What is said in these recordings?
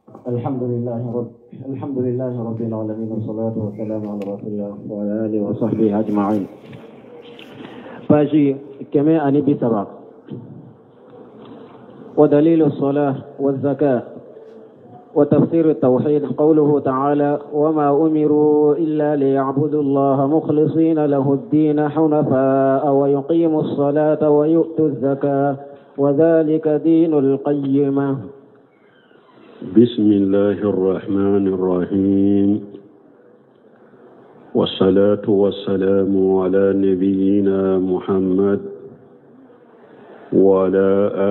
الحمد لله رب العالمين، والصلاة والسلام على رسول الله وعلى آله وصحبه أجمعين. فاشي كما أني بسبب ودليل الصلاة والزكاة وتفسير التوحيد قوله تعالى: وما أمروا إلا ليعبدوا الله مخلصين له الدين حنفاء ويقيموا الصلاة ويؤتوا الزكاة وذلك دين القيمة. بسم الله الرحمن الرحيم، والصلاة والسلام على نبينا محمد وعلى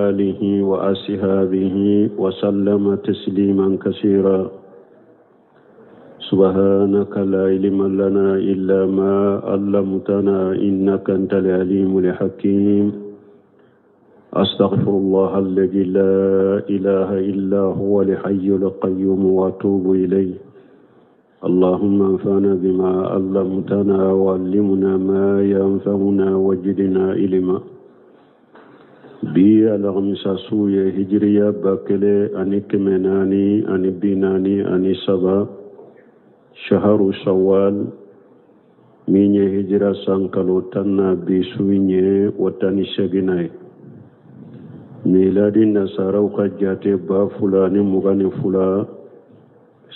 آله وأصحابه وسلم تسليما كثيرا. سبحانك لا علم لنا إلا ما علمتنا إنك أنت العليم الحكيم. أستغفر الله الذي لا إله إلا هو الحي القيوم وأتوب إليه. اللهم انفعنا بما علمتنا وعلمنا ما ينفعنا وزدنا علما. بي الغمسة سوية هجرية باكلي أني كمناني أني بيناني أني سبا شهر شوال ميني هجرة سانكالو تنا بسويني وتاني شغناي. ميلادي نصارى وكجاتي بافلاني مغاني فلا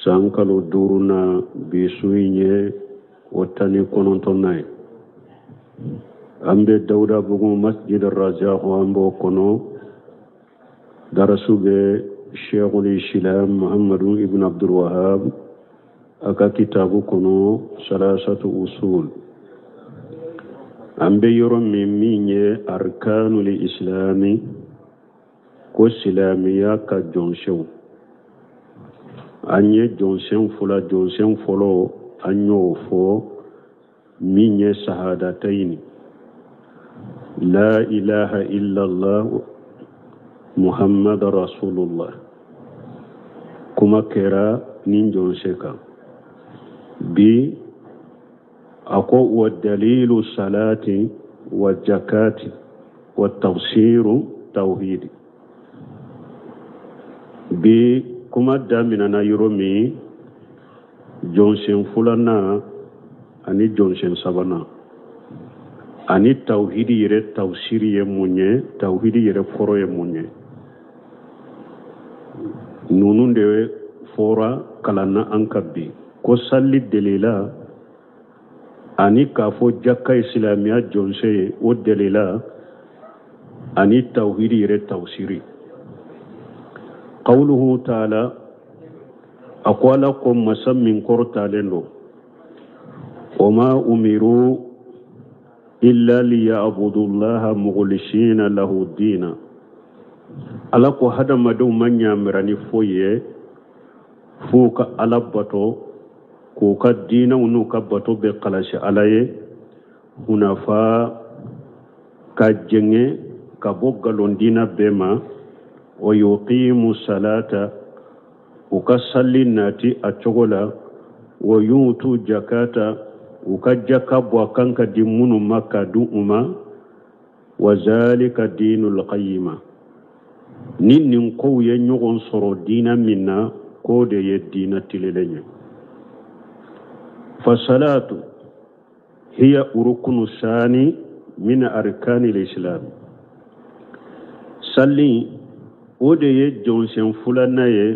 سانكالو دورنا بسويني وتاني كونتوناي. أمبي داودا بغو مسجد الرجاء وأمبو كونو درسو شيخ الإسلام محمد ابن عبد الوهاب أكا كتابو كونو ثلاثة أصول. أمبي يرم ميني أركان الإسلام كو سلامية كجونشو أني جونشن فلا جونشن فلو أنيو فو ميني شهادتين: لا إله إلا الله محمد رسول الله. كما كرا نينجون شكا بي أقوى والدليل الصلاة والزكاة والتفسير توحيد. بي كما دامنا يرومي جونسين فلنا أني جونسين سبنا ani tawhidi yere tawsiri ye munye, tawhidi yere foro ye munye. Nunun de fora kalana ankabi ko salli delila ani kafo jakka islamiya jonse o delila ani tawhidi yere tawsiri. Qawluhu ta'ala aqwala kum masam min qortalendo wama umiru إلا ليعبدوا الله مخلصين له الدين. على كو هذا مدو من يامرني فويه فوك على بطو كوكا دين ونوكا بطو بقلاش عليه هنفا كجنة كبوغلون دين بما ويقيم الصلاة وكسلي ناتي أتشغلا ويوتو جكاتا ukajaka bwakanka dimunu maka du'uma wa zalika dinul qayyima. Nin ko ye nyogon soro dina minna ko de ye dina tilelenya. Fasalatu hiya urukunu sani min arkani al-islam. Salli o de ye jonsen fulana ye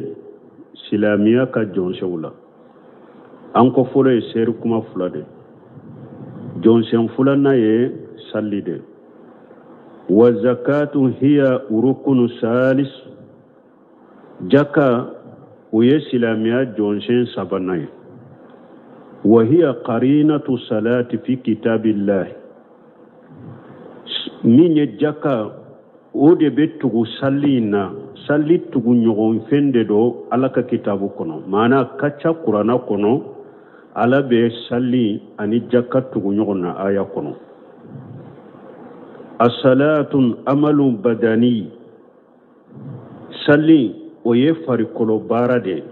silamiya ka jonsewula. Anko folo ye seru kuma fulade. jonsen fulana ye salli de. Wa zakatu hiya urukunu salis. Jaka uye silamiya jonsen sabana ye. Wa hiya qarinatu salati fi kitabillahi. Minye jaka o de be tugu salli na salli tugu nyogon fende do alaka kitabu kono. Mana kacha kurana kono ala be salli ani jakka tugu nyogona aya kono. As-salatun amalun badani. Salli oye farikolo barade.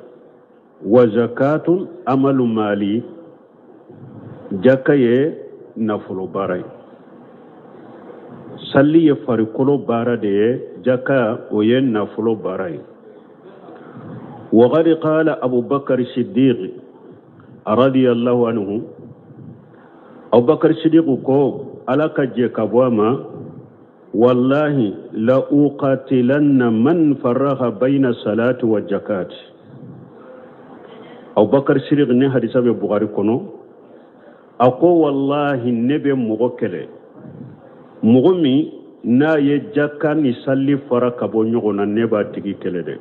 Wa zakatun amalu mali. Jakka ye nafulo baray. Salli ye farikolo barade, jakka oye nafulo baray. وقد قال أبو بكر الصديق رضي الله عنه أبو بكر الصديق كو على كجيك أبواما والله لأقاتلن من فرق بين الصلاة والزكاة. أبو بكر الصديق ne hadisa be Bukhari kono ako wallahi nebe mugokele mugumi na ye jakka ni salli fara kabo nyogona neba tigi kele de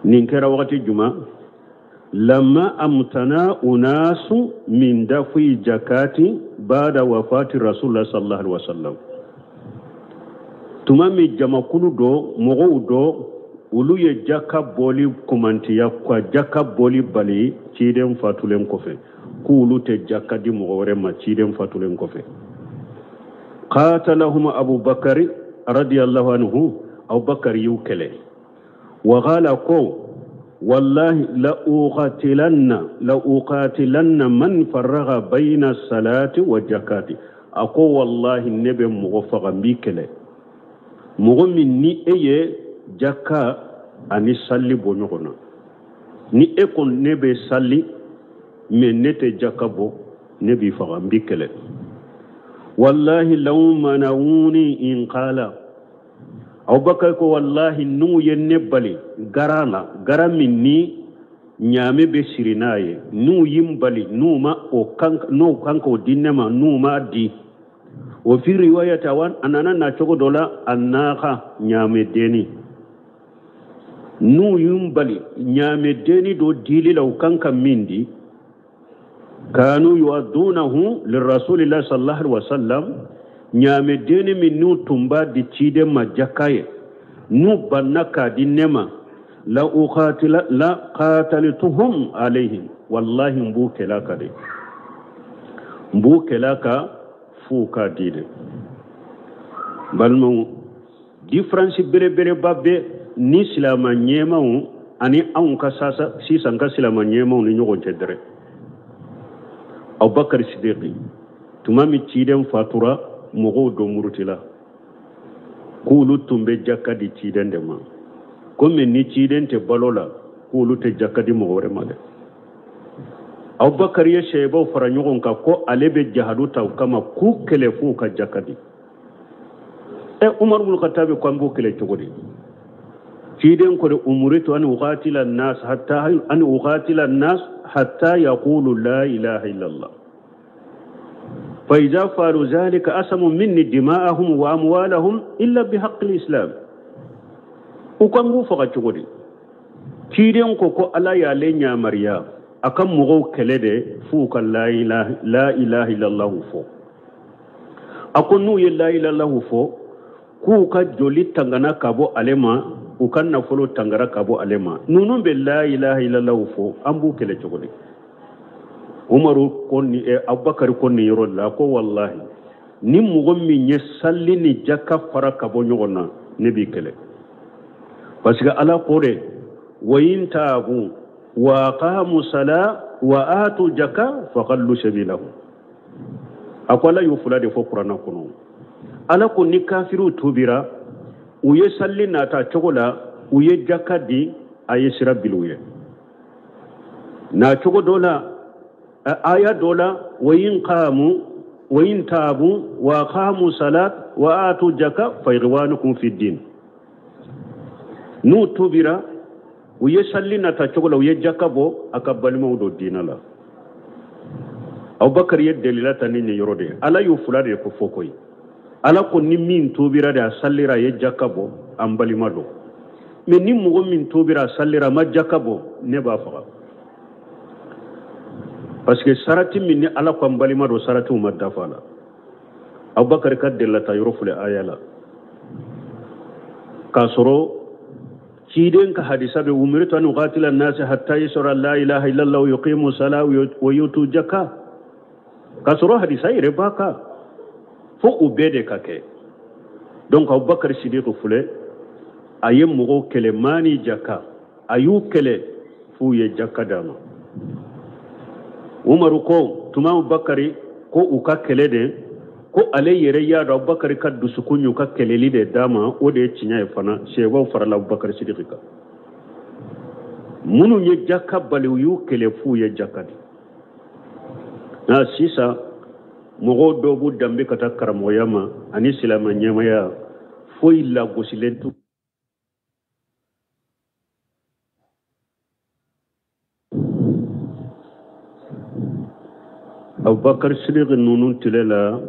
nin kera wakati juma lama amtana unasu min dafi jakati bada wafati rasulullah sallallahu alaihi wasallam tumami jamakulu do mogo do ulu ye jakka boli kumantiya kwa jakka boli bali ciden fatulen kofe ku ulu te jakka di mogo wore ma ciden fatulen kofe qatalahum abu bakari radiyallahu anhu abu bakari yukele وقال قو والله لأقاتلن من فرغ بين الصلاة والزكاة أقو والله النبي مغفغا بيكله مغمي ني ايه جكا أني صلي بونيغنا ني اكون نبي صلي من نت جكا بو نبي فغا بيكله والله لو منعوني إن قال Abubakar ko wallahi nu yenne bali garana garamin ni nyame be sirinaye nu yimbali nu ma o kanko dinnema nu ma di o fi riwayata wan anana na chogo dola annaka nyame deni nu yimbali nyame deni do dili law kanka mindi kanu yuaddunahu lirrasulillahi sallallahu alaihi wasallam nyame deni min nu tumba di cide ma jakaye nu banaka di nema la qataltuhum alaihim wallahi mbukelaka de mbukelaka fuka dide balmo difference bere babbe ni silama nyema ani an ka sasa sisan ka silama nyema ni nyogo tedere Abubakar Siddiqi tumami ciden fatura mogo do murutila kulu tumbe jakadi ciden de ma comme ni ciden te balola kulu te jakadi mogo re male Abubakar ye shebo fara nyogon ka ko alebe jahadu taw kama ku kele fu ka jakadi Umar ibn Khattab ko ambo kele chogodi ciden ko de umuritu an uqatila an-nas hatta yaqulu la ilaha illa Allah فإذا فعلوا ذلك أسموا مني دماءهم وأموالهم إلا بحق الإسلام وكم فقط تقولي كيرين كوكو ألا يالين يا مريا أكم مغو كلده فوق لا إله إلا الله فوق أكون نو لا إله إلا الله فوق كوكا جولي تنغنا كابو ألما وكان نفلو تنغرا كابو ألما نونو بلا إله إلا الله فوق أمبو كله تقولي Umaru konni Abubakar konni yorolla ko wallahi ni mugo min ye salli ni jakka fara kabo nyogona ne bi kele parce que ala qore wayin taabu wa qamu sala wa atu jakka faqallu sabilahu akwala yufula de fo qur'ana kono ala ko ni kafiru tubira uye salli na ta chogola uye jakka di aye sira biluye na chogo dola آية دولا وإن تابوا وقاموا صلاة وآتوا الزكاة فإخوانكم في الدين نو تبرا ويسلنا تشغل ويجكبو أكبر مودو الدين الله أبو بكر يدليل تنين يرودي ألا يفلاد يكفوكوي ألا كن من تبرا دا سلرا يجكبو أمبالي مادو من نمو من تبرا سلرا ما جكبو نبا فغا parce que sarati minni ala ko mbalima do sarati umadda fala Abubakar kadella ta yorofule ayala kasoro ciden ka hadisa be umirtu an uqatila an-nas hatta yashra la ilaha illa allah wa yuqimu salata wa yutu zakka kasoro hadisa ire baka fo ubede kake donc Abubakar Siddiq fule ayem mo kele mani zakka ayu kele fu ye zakka dama Umaru ko tuma Abubakari ko uka kelede ko ale yere ya da Abubakari kaddu sukunyu ka keleli de dama o de cinya e fana sheba farala Abubakar Siddiq munu ye jakka baliw yu kele fu ye jakkadi na sisa mogo dobu dambe kata karamoyama ani silama nyamaya fo illa gosilentu Abubakar Siddiq nunun tilela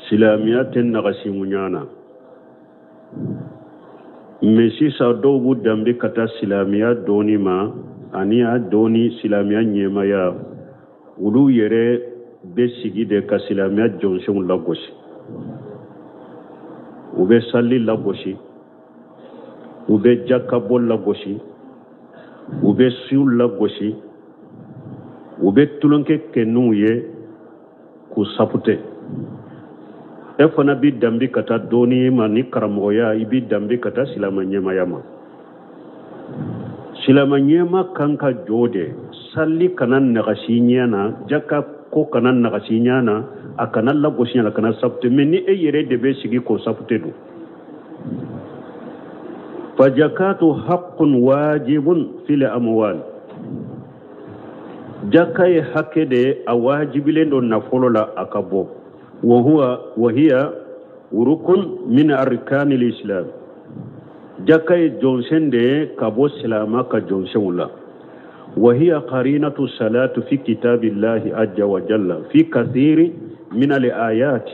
silamiyaten nagasi munyana Messi sa dobu dambe kata silamiya doni ma ania doni silamiya nyemaya ulu yere be sigi de ka silamiya jonsen lagosi ube salli lagosi ube jakabol lagosi ube siul lagosi ube tulonke kenu ye ku sapute e fana bi dambi kata doni ma ni karamoya ibi dambi kata silamanyema yama silamanyema kanka jode salli kanan nagasinyana jaka ko kanan nagasinyana akana lagosinya kana sapute meni e yere de be sigi ko sapute du fajakatu haqqun wajibun fil amwal jakai hakede awajibilen don nafolo la akabo وهي ركن من أركان الإسلام جاكاي جونسن دي كابو سلاما كجونسن لا وهي قرينة الصلاة في كتاب الله عز وجل في كثير من الآيات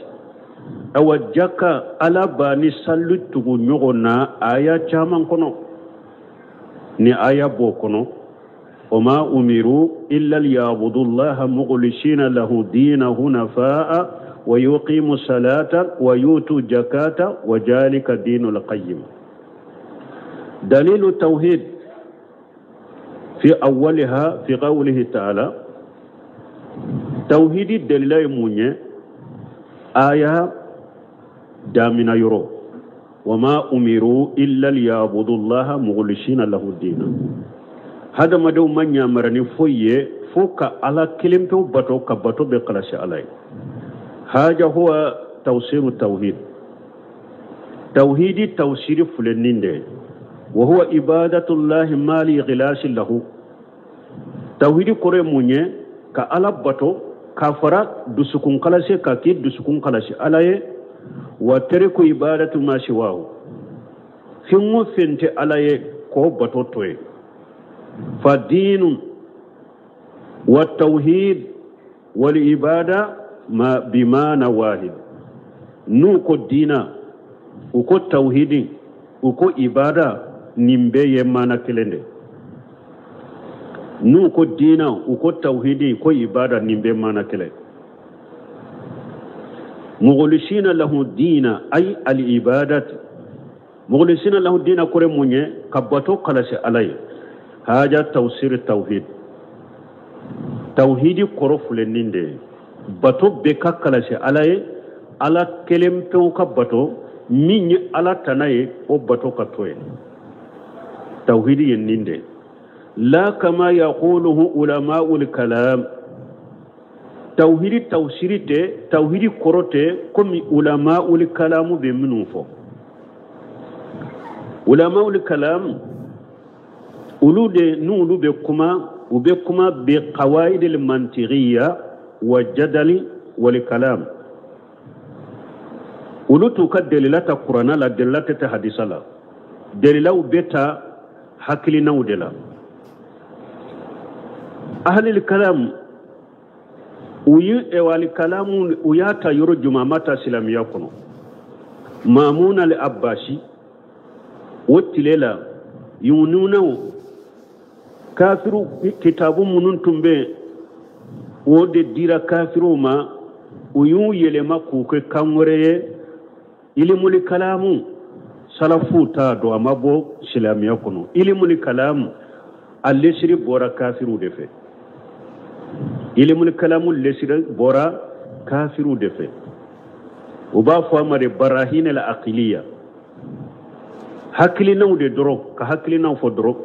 أو جاكا على باني سلط نيغونا آيات جامان كنو ني آيات بو كنو وما أمروا إلا ليعبدوا الله مخلصين له دين حنفاء ويقيموا الصلاة ويؤتوا الزكاة وذلك الدين القيم دليل التوحيد في أولها في قوله تعالى توحيد الدليل مني آية دامنا يرو وما أمروا إلا ليعبدوا الله مخلصين له الدين هذا ما دو من يامرني فوي فوق على كلمة باتو كباتو بقلاش علي هذا هو توصير التوحيد توحيد توصير فلنين ده وهو عبادة الله ما لغلاش له توحيد كوري مونيه كالا باتو كافرا دسكون كلاسي كاكيد دسكون كلاسي علي وترك عبادة ما سواه فيمو فنت علي كو باتو توي فالدين والتوحيد والعبادة ما بمعنى واحد نوكو دينا وكو توحيد وكو عبادة نمبي يمانا كلند نوكو دينا وكو توحيد وكو عبادة نمبي يمانا كلند مغلسين له الدين أي العبادة مغلسين له الدين كوري مونيه كباتو قلسي علي هذا توصير التوحيد توحيد كروف لنinde bato be ka kalase alaye ala kelempew ka bato min ala tanaye o bato ka toye tawhidi yeninde la kama yaquluhu ulama'ul kalam tawhidi tawsirite tawhidi korote komi ulama'ul kalam be minufo ulama'ul kalam ulude nulu be kuma be qawaid al mantiqiyya والجدل والكلام ولتو كدليلات القرآن لا دليلات الحديث لا دليلو بيتا حكلنا ودلا أهل الكلام والكلام وياتا يرجو ماماتا سلامية كنو مامون الأباسي والتليلا يونونو كافر كتاب مننتم به wode dira kafiru ma uyu yelema kuke kamwere ilimul kalamu salafu ta do amabo silamiya kono ilimul kalamu allesiri bora kafiru defe ilimul kalamu lesiri bora kafiru defe uba famare barahin al aqliya hakili nawde doro ka hakili naw fo doro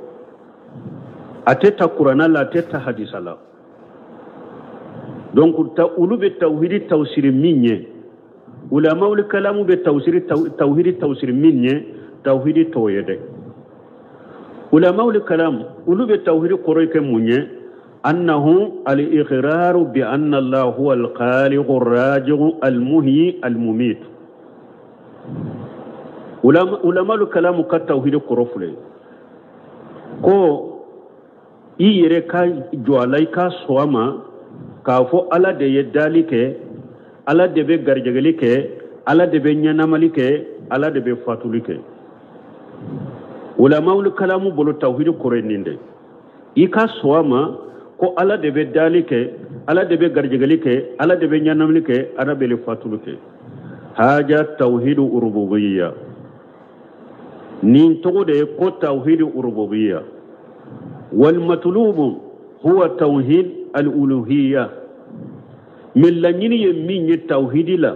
ateta qur'ana la ateta hadisa la donc ta ulube tawhidi tawsir minye ulama ul kalamu be tawhidi tawsir minye tawhidi toyede علماء الكلام أولو بالتوحيد قريك مني أنه الإقرار بأن الله هو الخالق الرازق المحيي المميت. علماء الكلام كالتوحيد قرفلي كو إيري كا جوالي كا سواما كافو ألا دي يدالي كي ألا دي بي غرجغلي كي ألا دي بي نيانامالي كي ألا دي بي فاتولي كي. علماء الكلام بلو توحيد قرين دي إيكا سواما ko ala de be dali ke ala de be garjegali ke ala de be nyanamli ke ala be le fatulu ke haja tauhid urububiyya nin to de ko tauhid urububiyya wal matlub huwa tauhid al uluhiyya min la nyini ye min ye tauhid la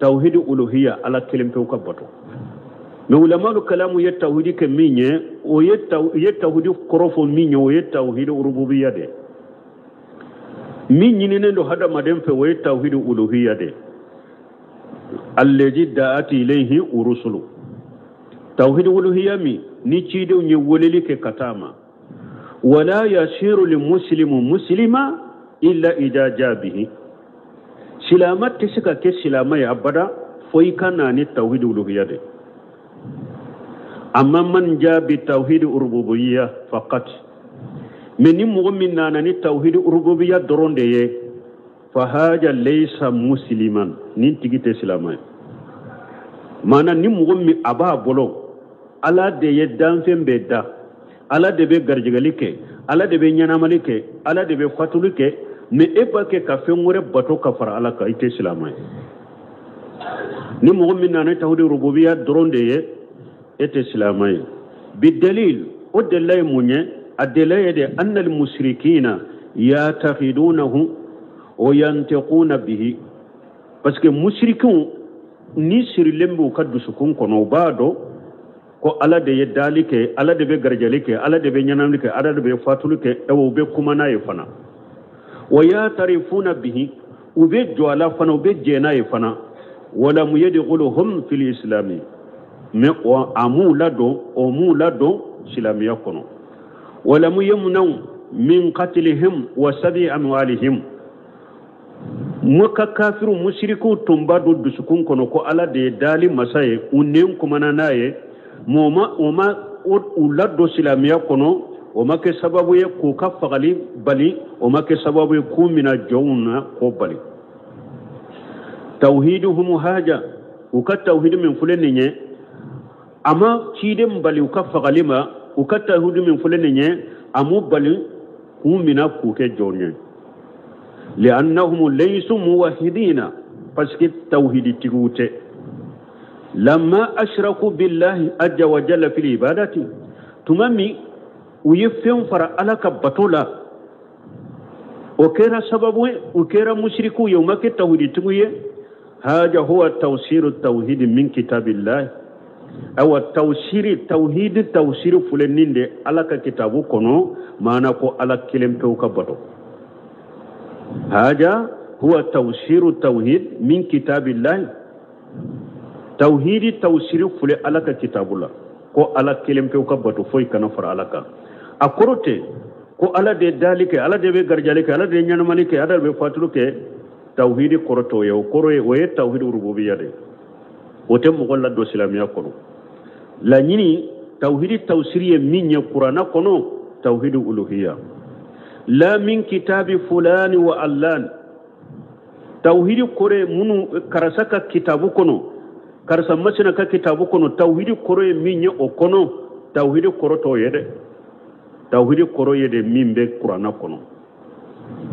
tauhid uluhiyya ala kelim to ka bato me ulama kalamu ye tauhid ke min ye o ye tauhid korofo min ye o ye tauhid urububiyya de min ñininen do hada maden fe way tawhid uluhiyya de allazi da'at ilayhi urusulu tawhid uluhiyya mi ni ciide ñe woleli ke katama wala yasiru lil muslimu muslima illa idha jabihi silamat tisika ke silama ya abada foy kana ni tawhid uluhiyya de amma man jabi tawhid urububiyya faqat من مؤمن ناني توحيد الربوبية درون ديه فهذا ليس مسلما ننتجي تسلامه مانا نمؤمن أبا بلو على ديه دان فين بيدا على ديه بغرجغليك على ديه بنياناماليك على ديه بفاتوليك مي إباك كافين وري باتو كفر على كاي تسلامه نمؤمن ناني توحيد الربوبية درون ديه تسلامه بالدليل ودلائل منيه الدليل أن المشركين يعتقدونه وينطقون به بس كمشركون نسر لمبو كدسكون كنو بادو ko ala de yedalike ala de be garjalike ala de be nyanamlike ala de be fatulike ewo be kumana e fana wa ya tarifuna bihi ube jwala fana ube jena e fana wala muyadkhuluhum fil islami me o amulado silamiya kono wala muyamnu min qatlihim wa sabi amwalihim muka kafiru mushriku tumbadu dusukun kono ko ala de dali masaye unnen kumana naye moma ulado silamiya kono o make sababu ye ko kafagali bali o make sababu ye kumina jawna ko bali tawhiduhum haja uka tawhid min fuleniye ama cidem bali uka fagalima uka tawhid min fuleniye amu bali kumina kuke jonye لأنهم ليسوا موحدين فسك التوحيد تغوته لما أشركوا بالله عز وجل في العبادة تمامي ويفهم فرا على كبتولا وكيرا سببه وكيرا مشركوا يومك التوحيد تغويه هذا هو توسير التوحيد من كتاب الله أو التوسير التوحيد توسير فلنين دي على كتابه كنو ما نقول على كلمته كبتو هذا هو توسير التوحيد من كتاب الله توحيد توسير فل على كتاب الله كو على كلمة كبتو فوي كنفر على كا أكروتة كو على ذلك على ذي غرجالك على ذي نعمالك على ذي فاتلوك توحيد كروتو يو كروي ويه توحيد ربوبية ده وتم مغلى دو سلامية كرو لانيني توحيد توسير من القرآن كنو توحيد ألوهية لا من كتاب فلان وعلان توحيد كوري منو كرسكا كتابو كنو كرسا مسنكا كتابو كنو توحيد كوري مين او كنو توحيد كورو يده توحيد كورو يده مين بي قرآن كنو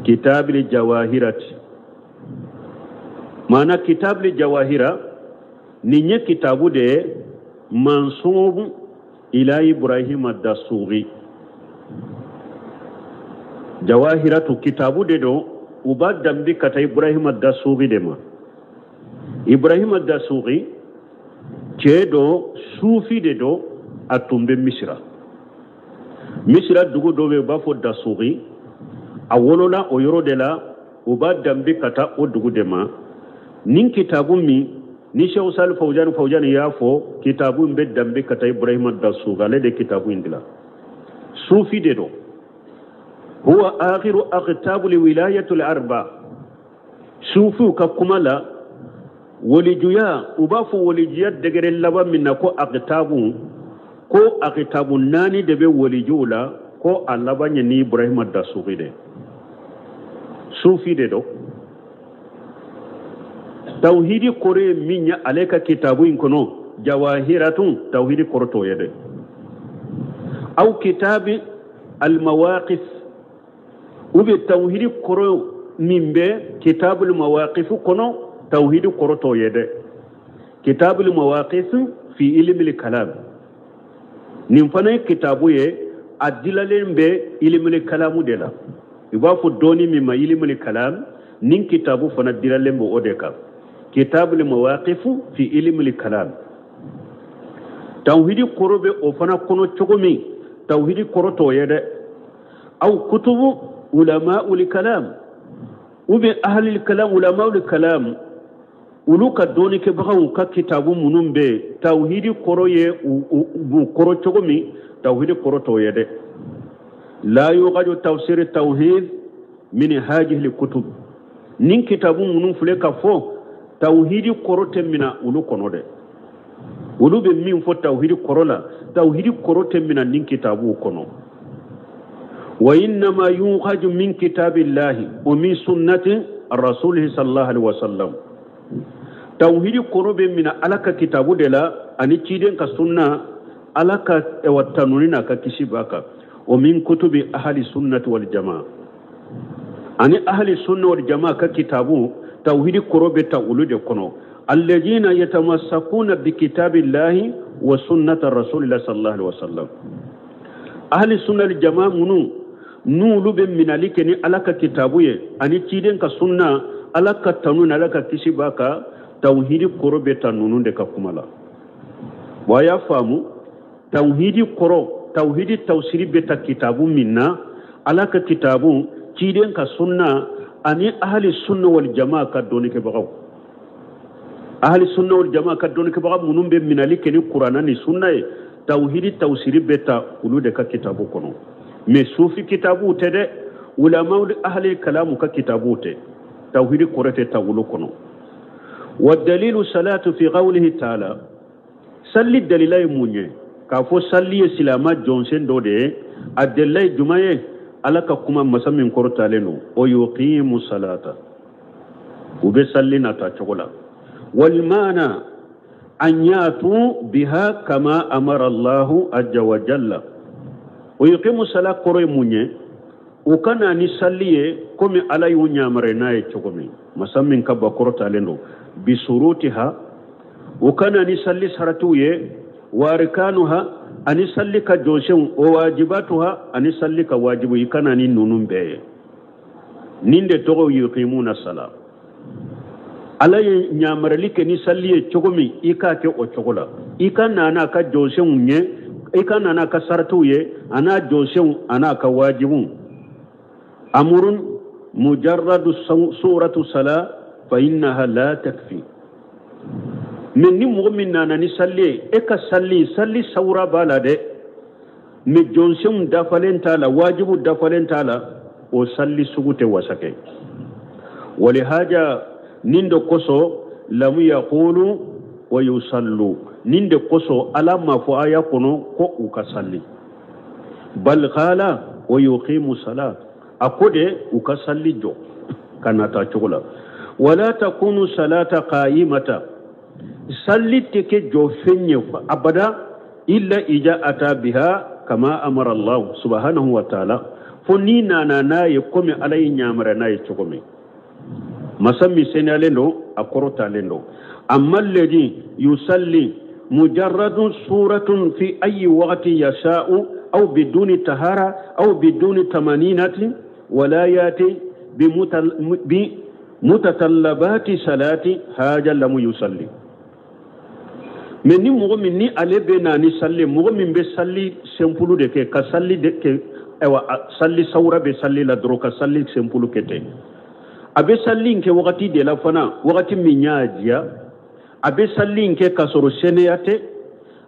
كتاب الجواهرات معنى كتاب الجواهرة نيني كتابو ده منصوب إلى إبراهيم الدسوغي jawahiratu kitabu de do uba dambi kata ibrahim ad-dasugi de ma ibrahim ad-dasugi cedo sufi de do atumbe misra dugu do be bafo dasugi awolola o yoro de la uba dambi kata o dugu de ma nin kitabu mi ni sheikh Salih Fawzan yafo kitabu be dambi kata ibrahim ad-dasugi ale de kitabu indila sufi de do huwa akhiru aqtab alwilayat alarba sufi ka kumala walijuya ubafu walijiya degere laba minna ko aqtabu nani debe walijula ko alaba ni Ibrahim da sufi de do tawhidi kore minya aleka kitabu inkono jawahiratun tawhidi korto yede au kitabi almawaqif ube tawhidi koro mimbe kitabul mawaqif kono tawhidi korto yede kitabul mawaqif fi ilmi al-kalam nimfana kitabu ye adilalen be ilmi al-kalamu de la ibafu doni mimma ilmi al-kalam nin kitabu fana dilalen bo odeka kitabul mawaqif fi ilmi al-kalam tawhidi korobe o fana kono chogomi tawhidi koroto yede au kutubu ulama al-kalam ube ahli al-kalam ulama al-kalam uluka doni ke bagaw ka kitabu munumbe tawhidi koroye bu koro chogomi tawhidi koroto yede la yuqadu tafsir tawhid min hadhihi al-kutub nin kitabu munum fule ka fo tawhidi korote mina ulu konode ulu be min fo tawhidi korola tawhidi korote mina nin kitabu kono wa inna ma yuqadu min kitabillahi wa min sunnati ar-rasul sallallahu alaihi wasallam tawhidi korobe mina alaka kitabu de la ani ciden ka sunna alaka wattanunina ka kishibaka wa min kutubi ahli sunnati wal jamaa ani ahli sunna wal jamaa ka kitabu tawhidi korobe ta ulude kono alladhina yatamassakuna bi kitabillahi wa sunnati rasulillahi sallallahu alaihi wasallam ahli sunna wal jamaa munu nulu be minalike ni alaka kitabu ye ani ciden ka sunna alaka tanuna alaka kishibaka tawhidi korobe ta nununde ka kumala waya famu tawhidi koro tawhidi tawsiri beta kitabu minna alaka kitabu ciden ka sunna ani ahli sunna wal jamaa ka doni ke bagaw ahli sunna wal jamaa ka doni ke bagaw munumbe minalike ni qur'ana ni sunna e tawhidi tawsiri beta ulude ka kitabu kono me sufi kitabu tede ulama ahli kalamu ka kitabu te tawhidi korete tawulu kono والدليل صلاة في قوله تعالى صلي الدليل مونيه كافو صلي سلامات جونسن دودي الدليل جمعيه alaka kuma masamin kortaleno o yuqimu salata ube sallina ta chogola wal mana an yatu biha kama amara Allah azza wa jalla o yuqimu salata koroy munye o kana ni salliye komi alay wunya mare naye chogomi masamin kabba kortaleno bi surutiha o kana ni salli saratuye warikanuha ani sallika joshen o wajibatuha ani sallika wajibu ikana ni nunun beye ninde togo yuqimuna sala alay nyamaralike ni salliye chogomi ikake o chogola ikana na ka joshen nye ikana na ka sartuye ana joshen ana ka wajibu amrun mujarradu suratu sala fa innaha la takfi min ni mu'min nana ni salli e ka salli sawra bala de mi jonsum dafalenta la wajibu dafalenta la o salli sugute wasake wali haja nindo koso lam yaqulu wa yusallu ninde koso ala ma fu aya kono ko u ka salli bal qala wa yuqimu salat akode u ka salli jo kanata chogola wala takunu salata qa'imata sallite ke jo fenye abada illa ija ata biha kama amara Allah subhanahu wa ta'ala foni nana naye komi alay nyamara naye chokome masami senalendo akorota lendo amma alladhi yusalli mujarradun suratun fi ayi waqti yasha'u aw biduni tahara aw biduni tamaninati wala yati bi mutatallabati salati haja lam yusalli mais ni mogo min ni ale be na ni salli mogo min be salli sempulu de ke ka salli de ke ewa salli sawra be salli la dro ka salli sempulu kete abe salli nke wakati de la fana wakati minyaajia abe salli nke kasoro seneyate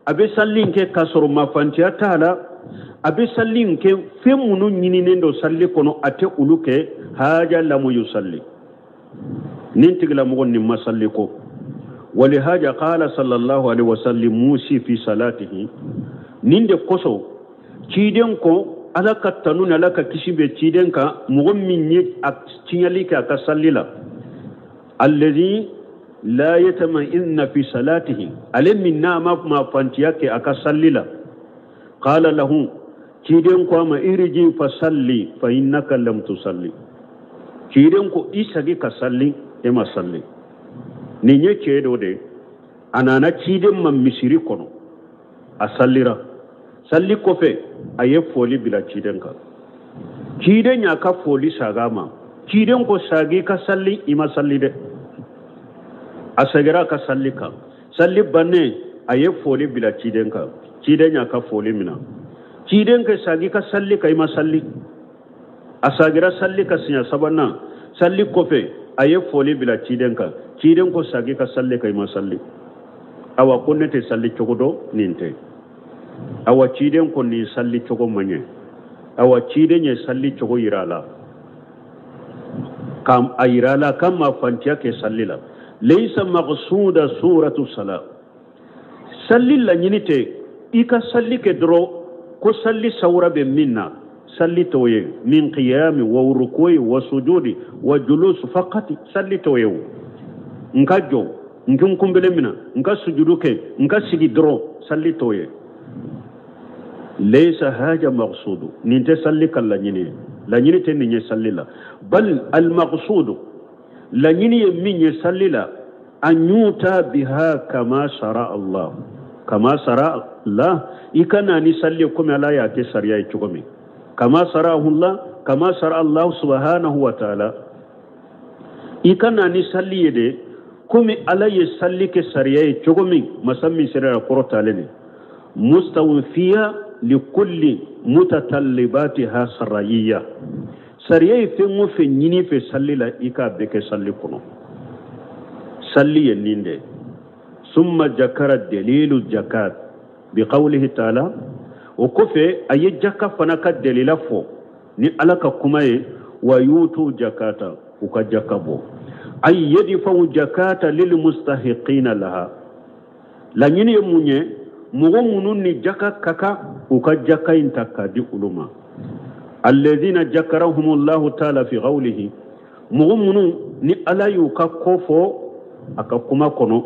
abe salli nke kasoro mafantiata la abe sallin ke femunu nyini nendo salli kono ate uluke haja lamu yusalli nin tigla mo ni masalli ko wali haja qala sallallahu alaihi wasallam musi fi salatihi ninde koso ciden ko alaka tanun alaka kishibe ciden ka mo minni ak cinyali ka ka sallila alladhi la yatama'inna fi salatihi alim minna ma fantiyake aka sallila qala lahu ciden ko ma irji fa salli fa innaka lam tusalli ciden ko isagi ka salli e ma salli ni nye cedo de anana ciden ma misiri kono a sallira salli ko fe aye foli bila ciden ka ciden ya ka foli sagama ciden ko sagi ka salli ima salli de asagira ka salli ka salli banne aye foli bila ciden ka ciden ya ka foli mina ciden ka sagi ka salli ka ima salli asagira salli ka sinya sabanna salli ko fe aye foli bila ciden ka ciden ko sagi ka salli ka ima salli awa konnete salli cogodo ninte awa ciden ko ni salli cogo manye awa ciden ye salli cogo yirala kam ayirala kam ma fantiya ke sallila laysa maqsuda suratu salat salli la nyinite ika salli ke dro ko salli sawra be minna salli toye min qiyam wa ruku'i wa sujudi wa julus faqat salli toye nkajo nkin kumbele mina nka sujudu ke nka sigi dro salli toye laysa haja maqsudu ninte salli kala nyini la nyini te ni salli la bal al maqsudu la nyini min salli la an yuta biha kama shara Allah kama shara Allah ikana ni salli kuma ala ya ke sariya chugumi kama sharahu Allah kama shara Allah subhanahu wa ta'ala ikana ni salli yede kumi ala ye salli ke sariya chugumi masammi sirra korotale ne mustawin fiya likulli mutatallibatiha sarayiyya sariya fe mu fe nyini fe salli la ika beke salli kono salli yeninde summa jakara dalilu zakat biqawlihi ta'ala o kofe ayi jakka fana ka dalila fo ni alaka kuma ye wa yutu zakata uka jakabo ay yadfa'u zakata lil mustahiqina laha la nyini munye mugo munun ni jaka kaka uka jaka intaka di uluma alladhina jakarahumullahu ta'ala fi qawlihi mugo munun ni alayu ka kofo aka kuma kono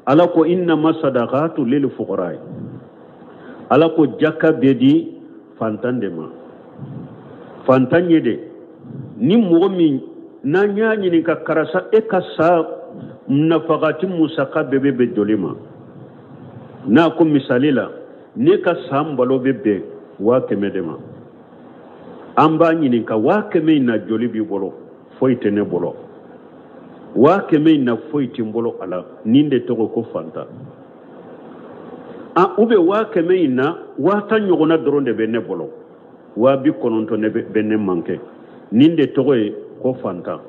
ala ko inna masadaqatu lil fuqara ala ko jaka bedi fantandema fantanye de ni mugo min na nyaani ni ka karasa e ka sa nafaqati musaqa bebe be jolima na ko misalila ne ka sambalo bebe wa kemedema amba nyini ka wa keme na joli bi bolo foite ne bolo wa keme na foite mbolo ala ninde to ko fanta a ube wa keme na wa ta nyogona doronde be ne bolo wa bi kononto ne be ne manke ninde to ko fanta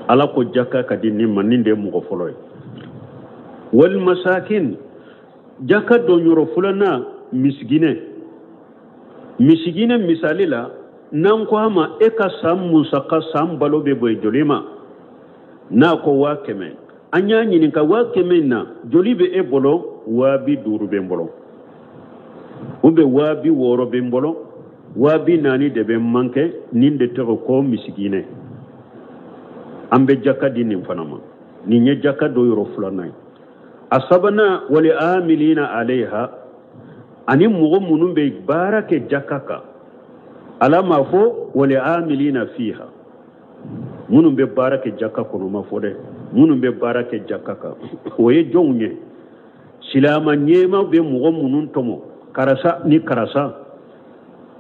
ala ko jakka kadi nimma ninde mu ko foloy wal masakin jaka do nyoro fulana misgine misalila nan ko ama e ka sam musaka sam balobe boy jolima na ko wakeme anya nyini ka wakeme na jolibe e bolo wabi duru be mbolo ube wabi woro be mbolo wabi nani de be manke ninde to ko misgine ambe jaka dinin fanama ni nye jaka do yoro fulana asabana wali amilina alaiha ani mugo munun be barake jakaka alama fo wali amilina fiha munun be barake jakka kono mafode munun be barake jakaka woye jongne silama nyema be mugo munun tomo karasa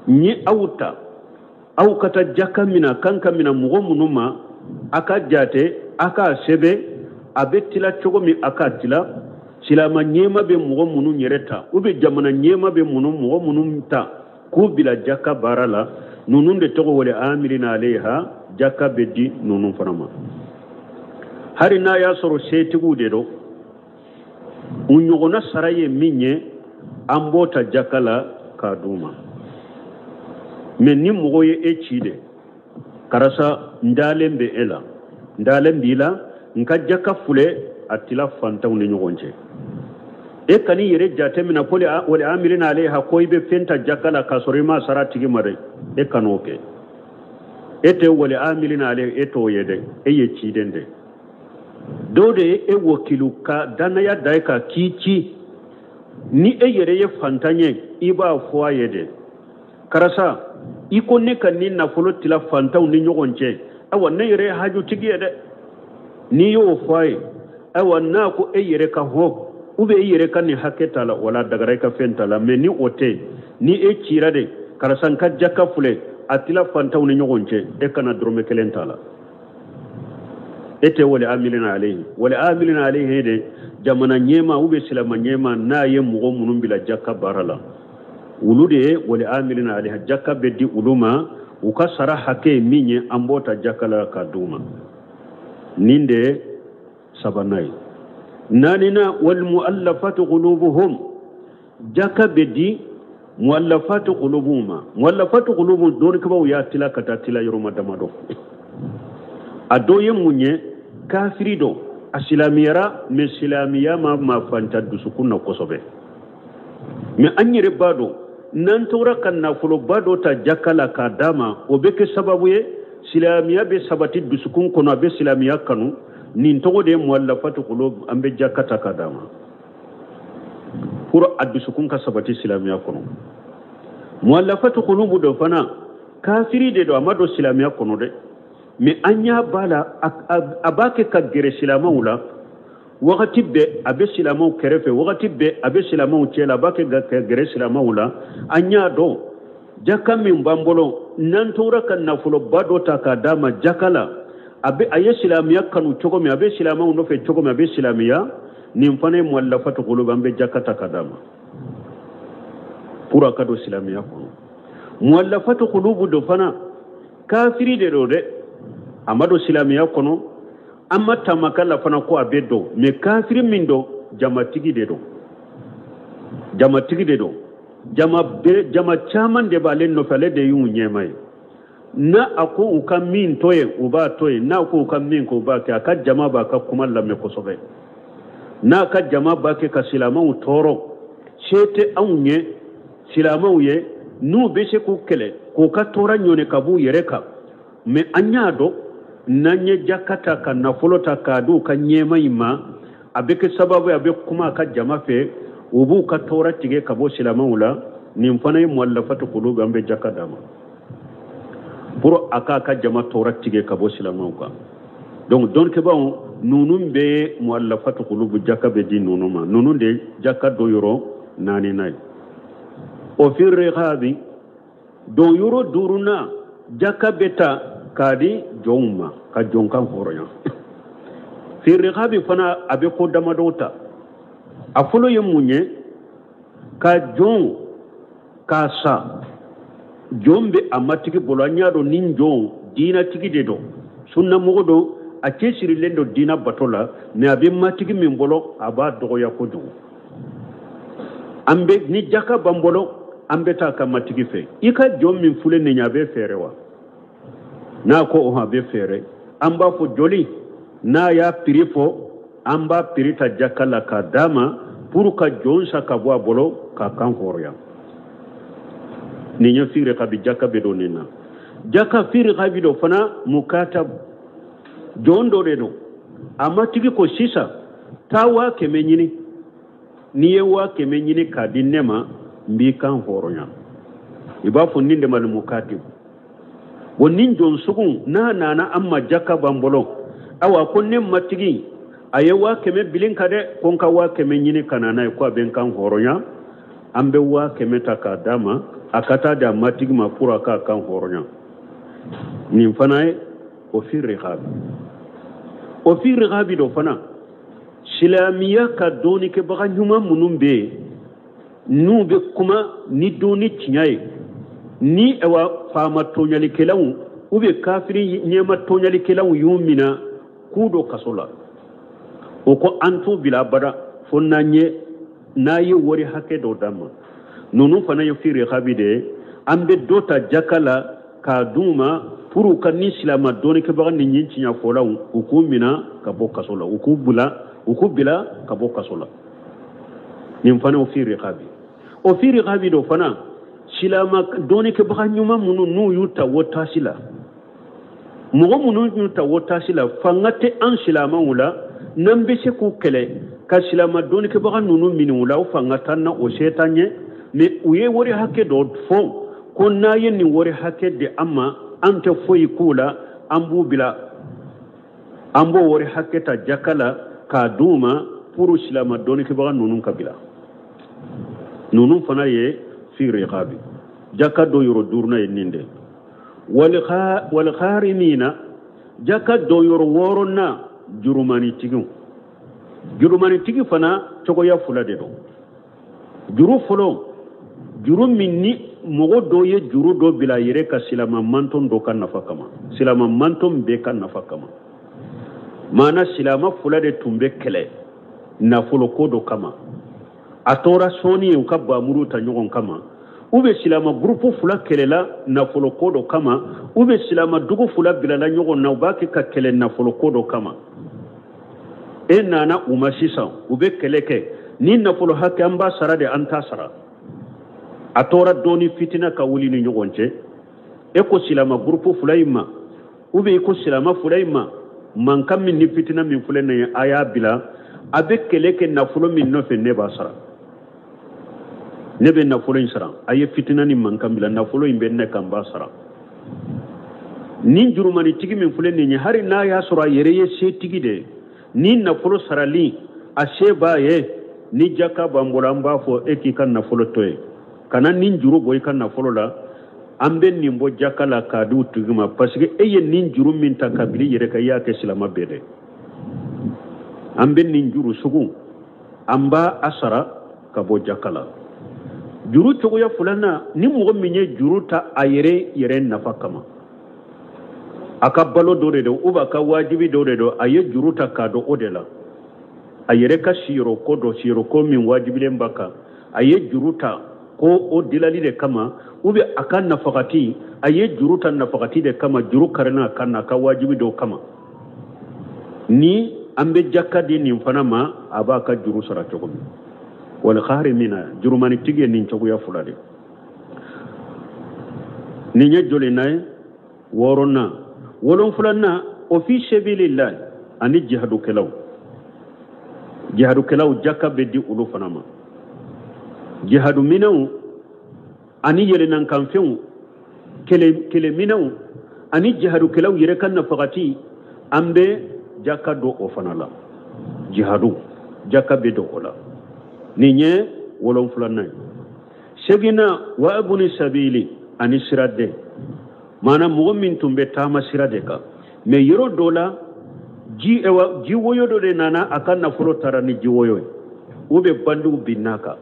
ni auta au kata jakka mina kanka mina mugo munuma aka jate aka sebe abetila chogomi akatila silama nyema be mugo munu nyereta ube jamana nyema be mugo munu ta kubila jaka barala nununde togo wale amirina alaiha jaka beddi nunun fanama hari na ya soro setigu dedo unyogona saraye minye ambota jakala ka duma men ni mogo ye e cide karasa ndalen be ela ndalen bila nka jaka fule atila fantaw ni nyogonje e kani yere jate mina poli wal amilina alaiha ko ibe fenta jakala kasori ma sarati gimare e kanoke ete wal amilina alaiha eto yede e ye cidende dode e wakilu ka dana ya daika kici ni e yere ye fantanye iba fwa yede karasa iko ne kan ni nafolo tila fantaw ni nyogonje awa ne yere haju tigi yede ni yo fwaye awa na ko e yere ka ho ube e yere kan ni haketa la wala dagara ka fenta la me ni ote ni e cirade karasan ka jakka fule atila fantaw ni nyogonje e kana drome kelentala ete wala amilina alayhi de jamana nyema ube silama nyema na ye mugo munum bila jakka barala ulude wala amilina alayhi jakka beddi uluma uka sara hake minye ambota jakala kaduma ninde sabanai nanina wal muallafatu qulubuhum jakka beddi muallafatu qulubuhum doni kaba ya tilakata tila yoroma damado adoye munye kafirido asilamiyara me silamiya ma fanta dusukunna kosobe me anyere bado nan tora kanna fulo bado ta jakala kadama obeke sababu ye silamiya be sabati dusukun kono be silamiya kanu nin togo de muallafatu qulub ambe jakata kadama pour adusukun ka sabati silamiya kono muallafatu qulub do fana kafiri de do amado silamiya kono de me anya bala abake ka gere silamawla wakati be abe silamaw kerefe wakati be abe silamaw cela abake ga gere silamawla anya do jaka min bambolo nan tora kan nafulo bado ta ka dama jakala abe aye silamiya kanu chogo me abe silamaw no fe chogo me abe silamiya nim fane muallafatu qulub ambe jakata ka dama pura kado silamiya kono muallafatu qulub do fana kafiri de do de amado silamiya kono amma tamakala fana ko abedo me kafiri mindo jamatigi de do jama chaman de balen no fale de yun nyemai na ako uka min toye uba toye na ko uka min ko ba ka ka jama ba ka kuma lamme ko sobe na ka jama ba ke ka silama u toro shete aunye silama uye nu be se ko kele ko ka tora nyone kabu yereka me anyado nanye jakata ka nafolota ka du ka nyemai ma abeke sababu abe kuma ka jama fe ubu ka tora tige ka bo silama ula nim fana muallafatu qulub ambe jakada ma buro aka ka jama tora tige ka bo silama uka donc don ke bawo nunun be muallafatu qulub jakabe di nunuma nunun de jakado yoro nani nay o fi rihabi do yoro duruna jakabeta kadi jomma ka jonkan horonya fi rihabi fana abe ko damadota afulo yemunye ka jon ka sa jombe amatiki bolanya do ninjo dina tigi de do sunna mogodo a kesiri lendo dina batola ne abe matiki min bolo aba dogo ya kodu ambe ni jaka bambolo ambe ta ka matiki fe ika jom min fule ne nyabe ferewa na ko o habe fere amba fo joli na ya pirifo amba pirita jakala ka dama pour ka jonsa ka bo bolo ka kan horoya ni nyo fire ka bi jaka be do nina jaka fire ka bi do fana mukatab jondo de do amatigi ko sisa tawa kemenyini niye wa kemenyini ka dinema mbi kan horoya iba fo ninde mal mukatib wonin jon sugun na amma jaka bambolo awa konne matigi ayewa keme bilin kade konka wa keme nyini kanana ko ben kan horonya ambe wa keme takadama akata da matigi mafura ka kan horonya nin fanae o fi rihabi do fana silamiya ka doni ke baga nyuma munumbe nube kuma ni doni tinyaye ni ewa fama tonyali kelawu ube kafiri nyema tonyali kelawu yumina kudo kasola oko antu bila bada fonnanye nayi wori hake do dama nunu fana ye fi riqabi de ambe dota jakala ka duma puru kan ni silama doni ke bagan ni nyinci nya fola ukumina ka bokasola ukubila ka bokasola nim fana fi riqabi o fi riqabi do fana silama doni ke bagan nyuma munu nu yuta wota sila mogo munu yuta wota sila fangate an silama wula nambe se ku kele ka silama doni ke bagan nunu mini wula fangata na o setanye me uye wori hake do fo ko naye ni wori hake de amma ante foyi kula ambu bila ambo wori hake ta jakala ka duma puru silama doni ke bagan nunu kabila nunu fana ye fi riqabi jaka do yoro durna ye ninde wal kharimina jaka do yoro worona jurumani tigi fana togo ya fula de do juru folo juru minni mogo do ye juru do bila yere ka silama manton do kan nafa kama silama manton be kan nafa kama mana silama fula de tumbe kele nafolo ko do kama atora soni u ka bamuru ta nyogon kama ube silama grupu fula kelela nafolo ko do kama ube silama dugu fula bila la nyogon na ubaki ka kele nafolo ko do kama nana umashisa ube keleke ni nafolo hake amba sara de anta sara atora doni fitina ka wuli ni nyogonche eko silama grupu fulaima ube eko silama fulaima mankam min ni fitina min fulena ya aya bila abe keleke nafolo min no fe ne basara nebe nafolo insara aye fitina ni mankam bila nafolo imbe ne kan basara nin jurumani tigi min fulena ni hari na ya sura yere ye se tigi de ni nafolo sarali ashe baye ni jaka bambola mbafo eki kan nafolo toye kana nin juru boy kan nafolo la ambe nimbo jaka la kadu tuguma parce que eye nin juru min ta kabili yere ka yake silama bede ambe nin juru sugu amba asara ka bo jakala juru togo ya fulana ni mo minye juru ta ayere yere nafa kama aka balo dore do uba ka wajibi dore do aye juru ta kado odela ayere ka shiro ko min wajibi le mbaka aye juru ta ko o dilali de kama ube akan nafakati aye juru ta nafakati de kama juru karena kana ka wajibi do kama ni ambe jakka di ni fana ma abaka juru sara chogo wal kharimina juru mani tige ni chogo ya fulade ni nye jole nay worona wolon fulanna o fi sabilillah ani jihadu kelaw jakka be di ulu fana ma jihadu minaw ani yele nan kan few kele minaw ani jihadu kelaw yere kan nafaqati ambe jakka do o fana la jihadu jakka be do ola ni nye wolon fulanna segina wa abuni sabili ani sirade mana mu'min tumbe tama sirade ka me yoro dola ji woyo do de nana akan na fulo tarani ji woyo ube bandu binaka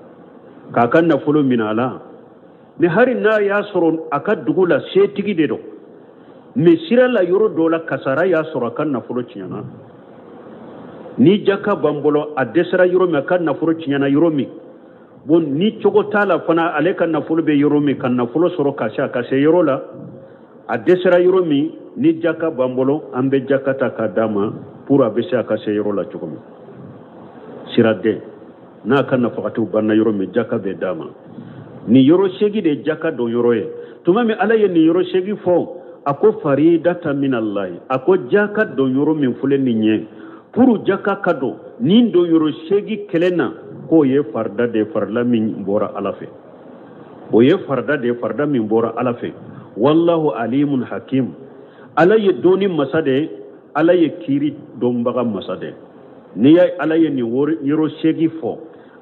ka kan na fulo minala ne hari na ya soron aka dugula se tigi de do me sirala yoro dola kasara ya soro kan na fulo cinyana ni jaka bambolo adesra yoro me kan na fulo cinyana yoro mi bon ni chogo tala fana ale kan na fulo be yoro mi kan na fulo soro kasha kashe yoro la adesra yoro mi ni jaka bambolo ambe jaka ta kadama pour abesha kashe yoro la chogo mi sirade na kan na fakatu banna yoro mi jaka be dama ni yoro shegi de jaka do yoro e tuma mi alaye ni yoro shegi fo ako faridata min Allah ako jaka do yoro min fule ni nye pour jaka kado ni do yoro shegi kelena ko ye farda de farla min bora alafe o ye farda de farda min bora alafe wallahu alimun hakim alaye doni masade alaye kiri dombaga masade ni ya alaye ni yoro shegi fo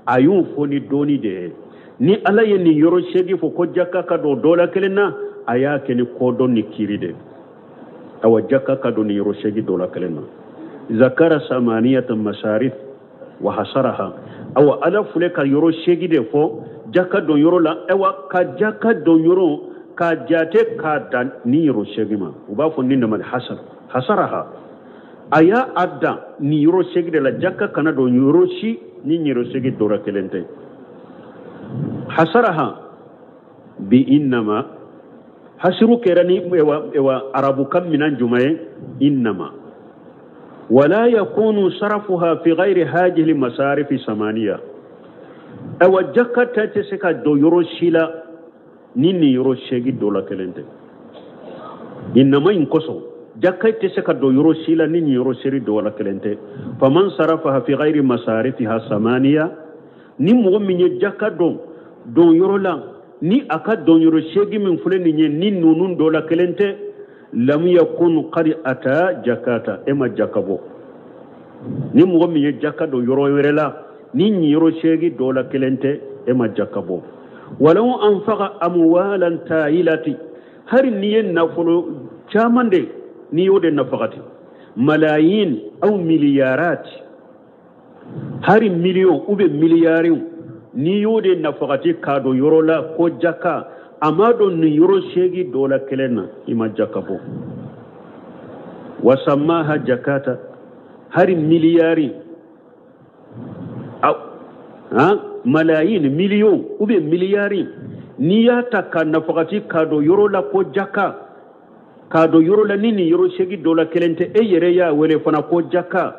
ayun fo ni doni de ni alaye ni yoro shegi fo ko jaka kado dola kelena aya keni kodo ni kiri de awa jaka kado ni yoro shegi dola kelena zakara samaniyatan masarif wa hasaraha awa ala fuleka yoro shegi de fo jaka don yoro la ewa ka jaka don yoro ka jate ka dan ni yoro shegi ma uba fo ni namal hasaraha aya adda ni yoro shegi de la jaka kana don yoro shi ni yoro shegi dora kelente حصرها بإنما حصروا كرني وعرب كم من الجمعة إنما ولا يكون صرفها في غير هذه المصارف ثمانية أو جكت تسكا دو يورو شيلا نيني يورو شيغي دولا كلنتي إنما ينقصوا جكت تسكا دو يورو شيلا نيني يورو شيري دولا كلنتي فمن صرفها في غير مصارفها ثمانية ni mogo min ye jaka don yoro la ni aka don yoro shegi min fule ni ye ni nunun do la kelente lam yakun qad ata jakata ema jakabo ni mogo min ye jaka do yoro were la ni yoro shegi do la kelente ema jakabo walau anfaqa amwalan ta'ilati har ni ye nafolo chamande ni yode nafaqati malayin aw miliyarat hari million ube miliyariw ni yode nafaqati kado yorola ko jaka amado ni yoro shegi dola kelena ima jakabo wasamaha jakata hari miliyari malayin million ube miliyari ni yata ka nafaqati kado yorola ko jaka kado yorola nini yoro shegi dola kelente yere ya wele fana ko jaka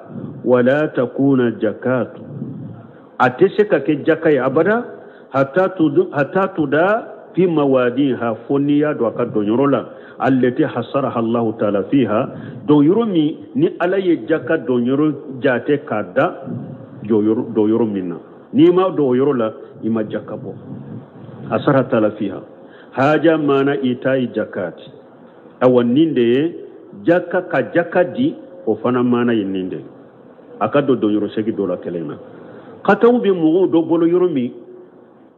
wala takuna jakatu ateseka ke jaka ya abada hatta tuda fi mawadiha foniya do aka do yorola allati hasaraha Allah ta'ala fiha do yoromi ni alaye jaka do yoro jate kada do yoro minna ni ma do yorola ima jakabo hasara ta'ala fiha haja mana itai zakati awanninde jaka ka jakadi o fana mana yininde akado do yoro segi dola kelena kataw be mo do bolo yoromi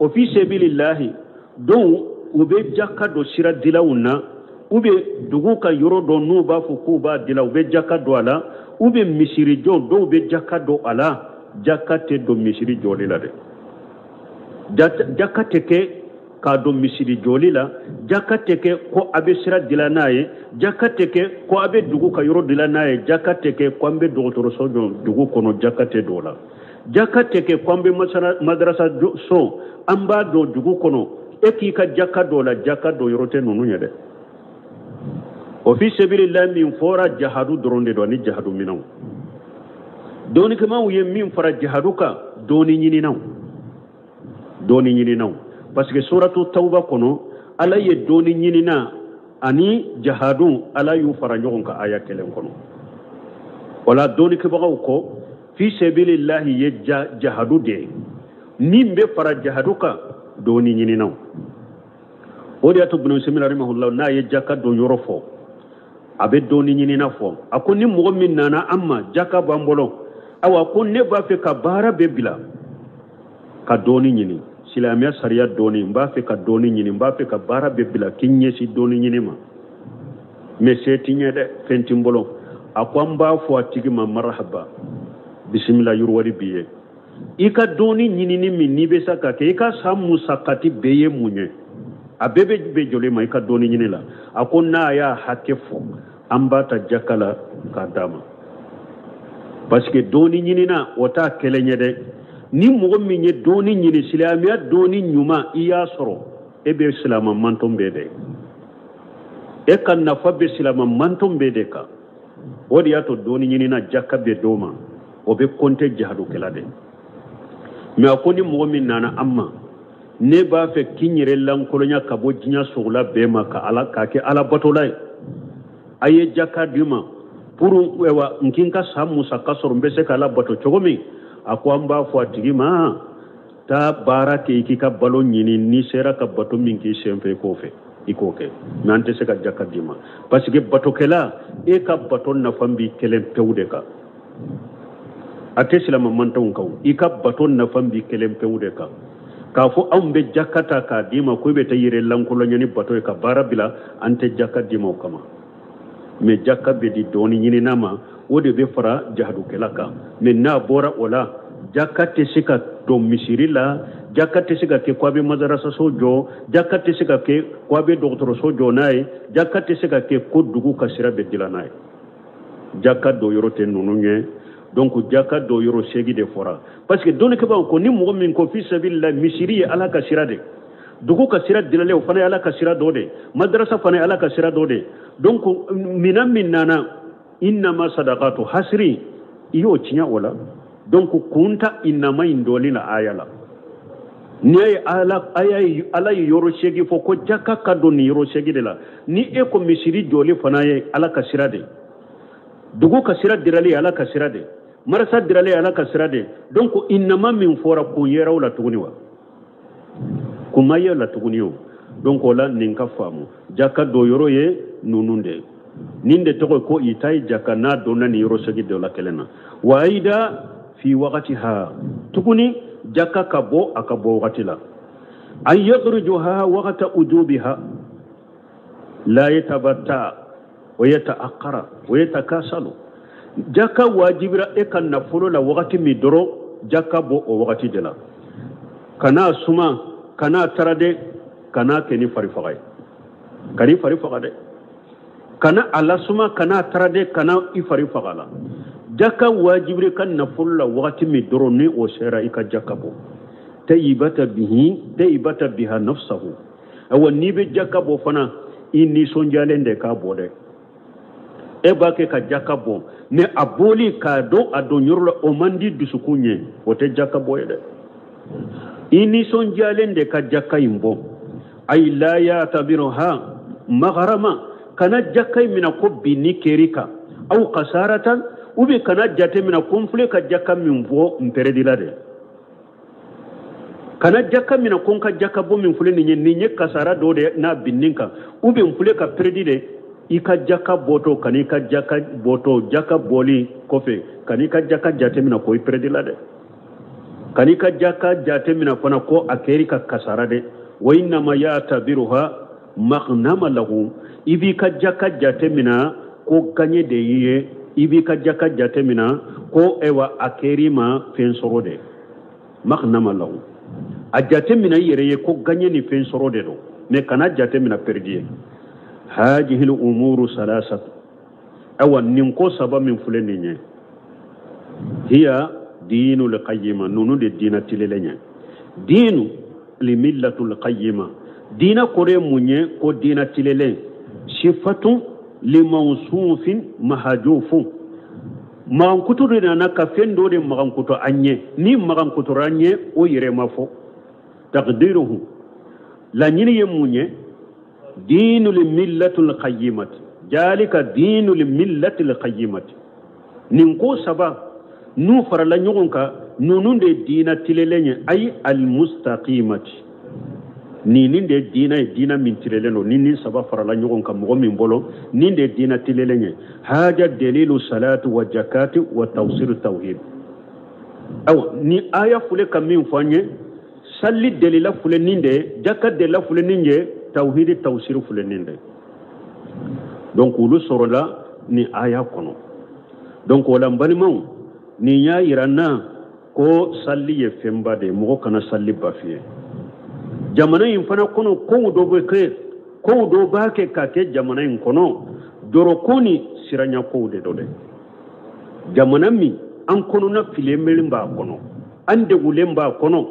o fi sabilillahi don ube jaka do sira dilawuna ube dugu ka yoro do no ba fu ko ba dila ube jaka do ala ube misiri jo do ube jaka do ala jaka te do misiri joli la de jaka te ke ka do misiri joli la jaka te ke ko abe sira dila naye jaka te ke ko abe dugu ka yoro dila naye jaka te ke ko ambe dogotoro so dugu kono jaka te do la jaka te ke ko ambe madrasa so amba do dugu kono eki ka jaka do la jaka do yoro te nunu nyede o fi sabilillah min fora jahadu doronde do ni jahadu minaw doni kama wiye min fara jahaduka doni nyini naw parce que suratu tauba kono ala ye doni nyini na ani jahadu ala yu fara nyogon ka aya kelen kono wala doni ke bagaw ko fi sabilillah ye jahadu de nimbe fara jahaduka doni nyini naw odi atu ibn Usaymin rahimahullah na ye jaka do yorofo abe doni nyini na fo akoni mo min nana amma jaka bambolo awa ko ne ba fe ka bara be bila ka doni nyini silamiya sariya doni mba fe ka doni nyini mba fe ka bara be bila kinye si doni nyini ma me setinye de fentimbolo akwamba fo atigi ma marhaba bismillah yurwari biye ika doni nyini ni min ni be saka ke ika samu sakati beye munye abebe be jole ma ika doni nyini la akonna ya hakefo ambata jakala kadama parce que doni nyini na wata kelenye de ni mogo min ye doni nyini silamiya doni nyuma iya soro ebe silama mantom bede e kan nafa be silama mantom bede ka wodi yato doni nyini na jakka be doma o be konte jahadu kelade me akoni mogo min nana amma ne ba fe kinyere lankolonya kabo jinya sogla be ma ka ala ka ke ala batolay aye jakka dima puru wewa nkinka samu sakasoro mbese kala bato chogomi akwamba fo atigima ta barake ikika balo nyini ni sera ka bato minki semfe kofe ikoke nante se ka jakka dima parce que bato kela e ka bato na fambi kelen pewde ka atesila mamantaw kaw ika bato na fambi kelen pewde ka fo ambe jakata ka dima ko be tayire lankolo nyani bato e ka barabila ante jakka dima kama me jakka be di doni nyini nama wode be fara jahadu kelaka me na bora ola jakka tesika do misirila jakka tesika ke kwabe mazarasa sojo jakka tesika ke kwabe doktoro sojo nai jakka tesika ke kodugu kasira be dilanai jakka do yorote nununye donc jaka do yoro segi de fora parce que don ke ba ko ni mo min ko fi sabilillah misiri ala ka sirade dugu ka sira dilale o fana ala ka sira do de madrasa fana ala ka sira do de donc minam minana inna ma sadaqatu hasri iyo cinya wala donc kunta inna ma indoli na ayala ni ala yoro segi fo ko jaka ka do ni yoro segi de la ni e ko misiri joli fana ye ala ka sira de dugu ka sira dilale ala ka sira de marasa dilale ala ka sira de donc inna ma min fora ko yera wala tuguni wa kuma ye la tuguni o donc wala nin ka famu jaka do yoro ye nununde ninde to ko itai jaka na do na ni yoro segi de la kelena wa aida fi waqtiha tuguni jaka kabo akabo waqti la ay yakhrujuha waqta ujubiha la yatabatta wa yataakhara wa yatakasalu jaka wajibira e kan na folo la waqti mi doro jaka bo o waqti de la kana suma kana tarade kana keni farifagay kani farifagade kana alasuma kana tarade kana ifarifagala jaka wajibri kan nafulla waqti mi doroni o sera ika jakabo taybata biha nafsuhu awan ni be jakabo fana inni sonjalende ka bode e bake ka jakabo ne aboli ka do adonyorlo o mandi dusukunye o te jakabo ede ini sonjalende ka jakka imbo ay la ya tabiruha magharama kana jakka mina ko bini kerika aw qasaratan ubi kana jate mina konfle ka jakka min bo mperedila de kana jakka mina kon ka jakka bo min fule ni nye kasara do de na binninka ubi mfule ka peredi de ika jakka boto kanika jakka boto jakka boli kofe kanika jakka jate mina ko iperedila de kanika jaka jate mina fana ko akerika kasara de wa inna ma yatabiruha maghnama lahu ibi ka jaka jate mina ko ganye de yiye ibi ka jaka jate mina ko ewa akerima fensoro de maghnama lahu a jate mina yere ko ganye ni fensoro de do me kana jate mina perdiye hadhihi al umuru salasat awa ninko saba min fuleni nye hiya دين القيمة نونو دي دينا تليلنيا دين لملة القيمة دينا كوري مونيه كو دينا تليلين صفة لموصوف محجوف ما كتورنا نكافين دوري ما كتو أنيه ني ما كتو رانيه او يرمافو تقديره لا نيني مونيه دين لملة القيمة ذلك دين لملة القيمة نينكو سبا nu farala ɲɔgɔn kan nunun de diina tilelen ye ay almustaqimati nin de diina ye diina min tilelen do nin saba farala ɲɔgɔn kan mɔgɔ min bolo nin de diina tilelen ye haja dalilu salati wa zakati wa tawsir tawhid aw ni aya fule kan min fɔ an ye salli delila fule nin de jaka delila fule nin ye tawhid tawsir fule nin de donc ulu sɔrɔla ni aya kɔnɔ donc wala balimaw ni ya irana ko salli ye femba de mo kana salli bafiye jamana in fana kono ko do be ke ko do ba ke ka ke jamana in kono doro koni siranya ko de dole jamana mi an kono na file melimba kono an de gulemba kono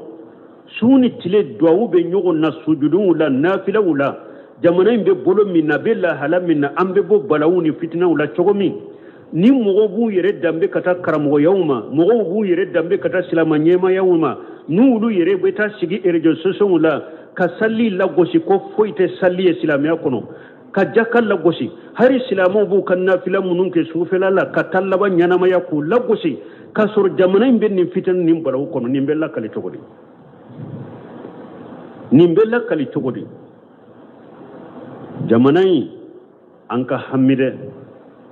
suni tile duawu be nyogo na sujudun la nafila wala jamana in be bolo min na bella halamin na ambe bo balawuni fitna wala chogomi ni mogo bu yere dambe kata karamogo yawma mogo bu yere dambe kata silama nyema yawma nulu yere beta sigi erejo soso la ka salli la gosi ko foite salli islamia kono ka jakal la gosi hari silamo bu kan nafila munun ke sufela la ka tallaba nyana ma yakku la gosi ka sur jamana imbe ni fitan nim baraw kono nimbe la kali togodi jamana yi anka hamide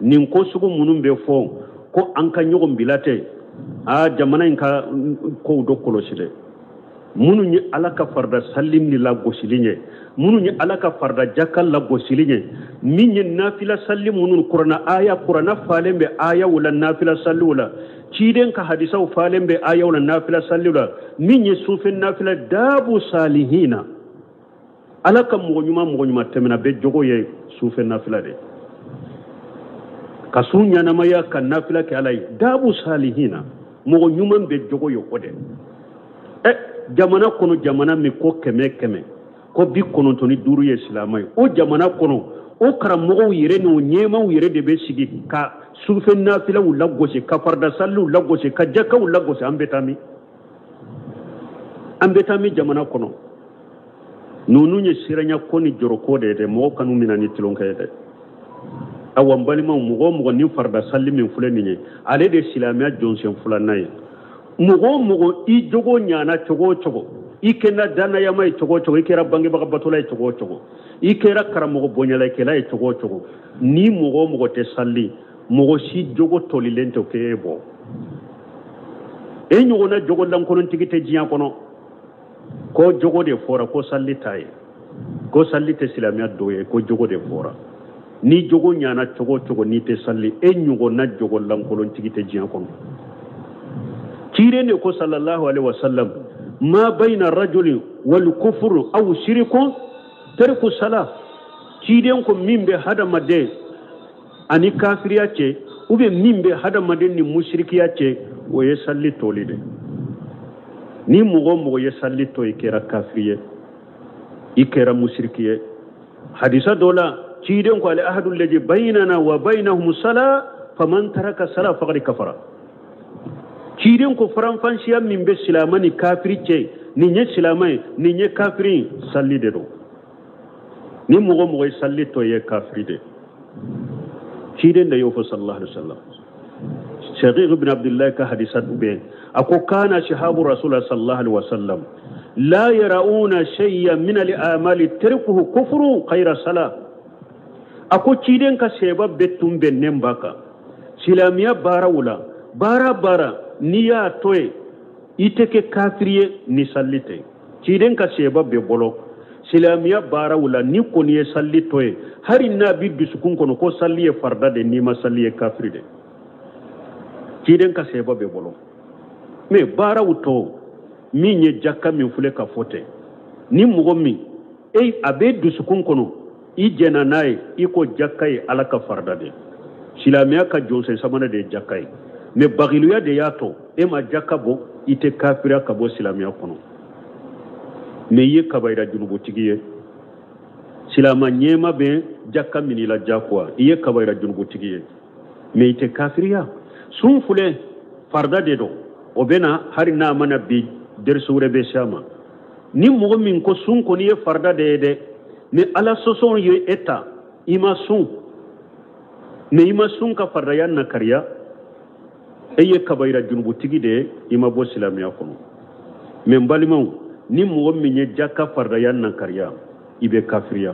nin ko sugu munun be fo ko anka nyogon bilate a jamana in ka ko do kolosile munun ni alaka farda sallim ni la gosilinye munun ni alaka farda jakal la gosilinye min ni nafila sallim munun qur'ana aya qur'ana falembe aya wala nafila sallula ciden ka hadisa falembe aya wala nafila sallula min ni sufin nafila dabu salihina alaka mo nyuma temena be jogo ye sufin nafila de kasunya na maya kan nafila ke alai dabu salihina mo nyuman be jogo yo kode jamana kono jamana mi ko keme ko bi kono to ni duru ye islamai o jamana kono o karamogo yere no nyema yere de be sigi ka sufen nafila wala gosi ka farda sallu la gosi ka jaka wala gosi ambetami jamana kono nunu nye siranya koni joro kode de mo kanu minani tilonka de awan balima mugo ni farda salli min fulani ne ale de silamiya jonsen fulanaye mugo i jogo nyana chogo ikena dana ya mai chogo ikera bangi baga batola chogo ikera karamogo bonyala ikela chogo ni mugo te salli mugo si jogo tolilento kebo enyo na jogo lan kono tigite jiya kono ko jogo de fora ko salli taye ko salli te silamiya doye ko jogo de fora ni jogo nyana chogo ni te salli enyo na jogo lan kono tigite jiya kono kire ne ko sallallahu alaihi wasallam ma baina rajuli wal kufru aw shirku tarku salah kiden ko mimbe hada made ani kafiriya ce ube mimbe hada made ni mushrikiya ce o ye salli tolide ni mugo ye salli to ikera kafiriye ikera mushrikiye hadisa dola kiden ko al ahadu alladhi bainana wa bainahum salah faman taraka salah faqad kafara kiden ko faranfansiya min be silamani kafiri ce ni nye silamai ni nye kafiri salli de do ni mugo salli to ye kafiri de kiden da yofo sallallahu alaihi wasallam shaqiq ibn abdullah ka hadisat be ako kana shahabu rasulullah sallallahu alaihi wasallam la yarauna shay'an min al-amali tarkuhu kufru khayra salah ako kiden ka seba betum bennen baka silamiya bara ni ya toye ite ke kafiriye ni sallite kiden ka seba be bolo silamiya bara wala ni ko ni salli toye hari na bi dusukun kono ko salliye farda de ni ma salliye kafiri de kiden ka seba be bolo me bara wuto mi nye jakka min fule ka fote ni mugo mi abe dusukun kono i jena naye iko jakkai alaka farda de silamiya ka jonse samana de jakkai me bagiluya de yato ma jakabo ite kafira kabo silamiya kono me ye kabaira junubu tigiye silama nyema be jakka minila jakwa iye kabaira junubu tigiye me ite kafiriya sun fule farda de do obena hari na mana bi der sure be shama ni mugo min ko sun ko ni farda de me ala soson ye eta ima sun ka farda yan na kariya eye kabaira junubu tigi de ima bo silamiya kono men balimaw ni mugo min ye jakka farda yan na kariya ibe kafiriya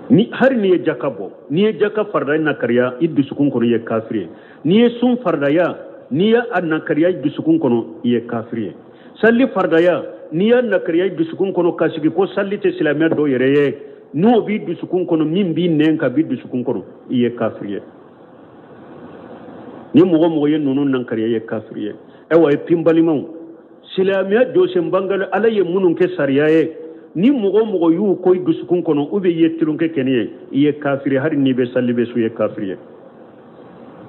ni har ni ye jakka bo ni ye jakka farda yan na kariya iddu sukun kono ye kafiriye ni ye sun farda ya ni ya anna kariya iddu sukun kono ye kafiriye salli farda ya ni ya na kariya iddu sukun kono kasigi ko salli te silamiya do yereye no bi iddu sukun kono min bi nenka bi iddu sukun kono ye kafiriye ni mugo ye nunun nan kariya ye kafiriye ewa e pimbalimaw silamiya do sen bangal alaye munun ke sariyaye ni mugo yu koy dusukun kono ube yettilun ke keniye ye kafiri har ni be salli be su ye kafiriye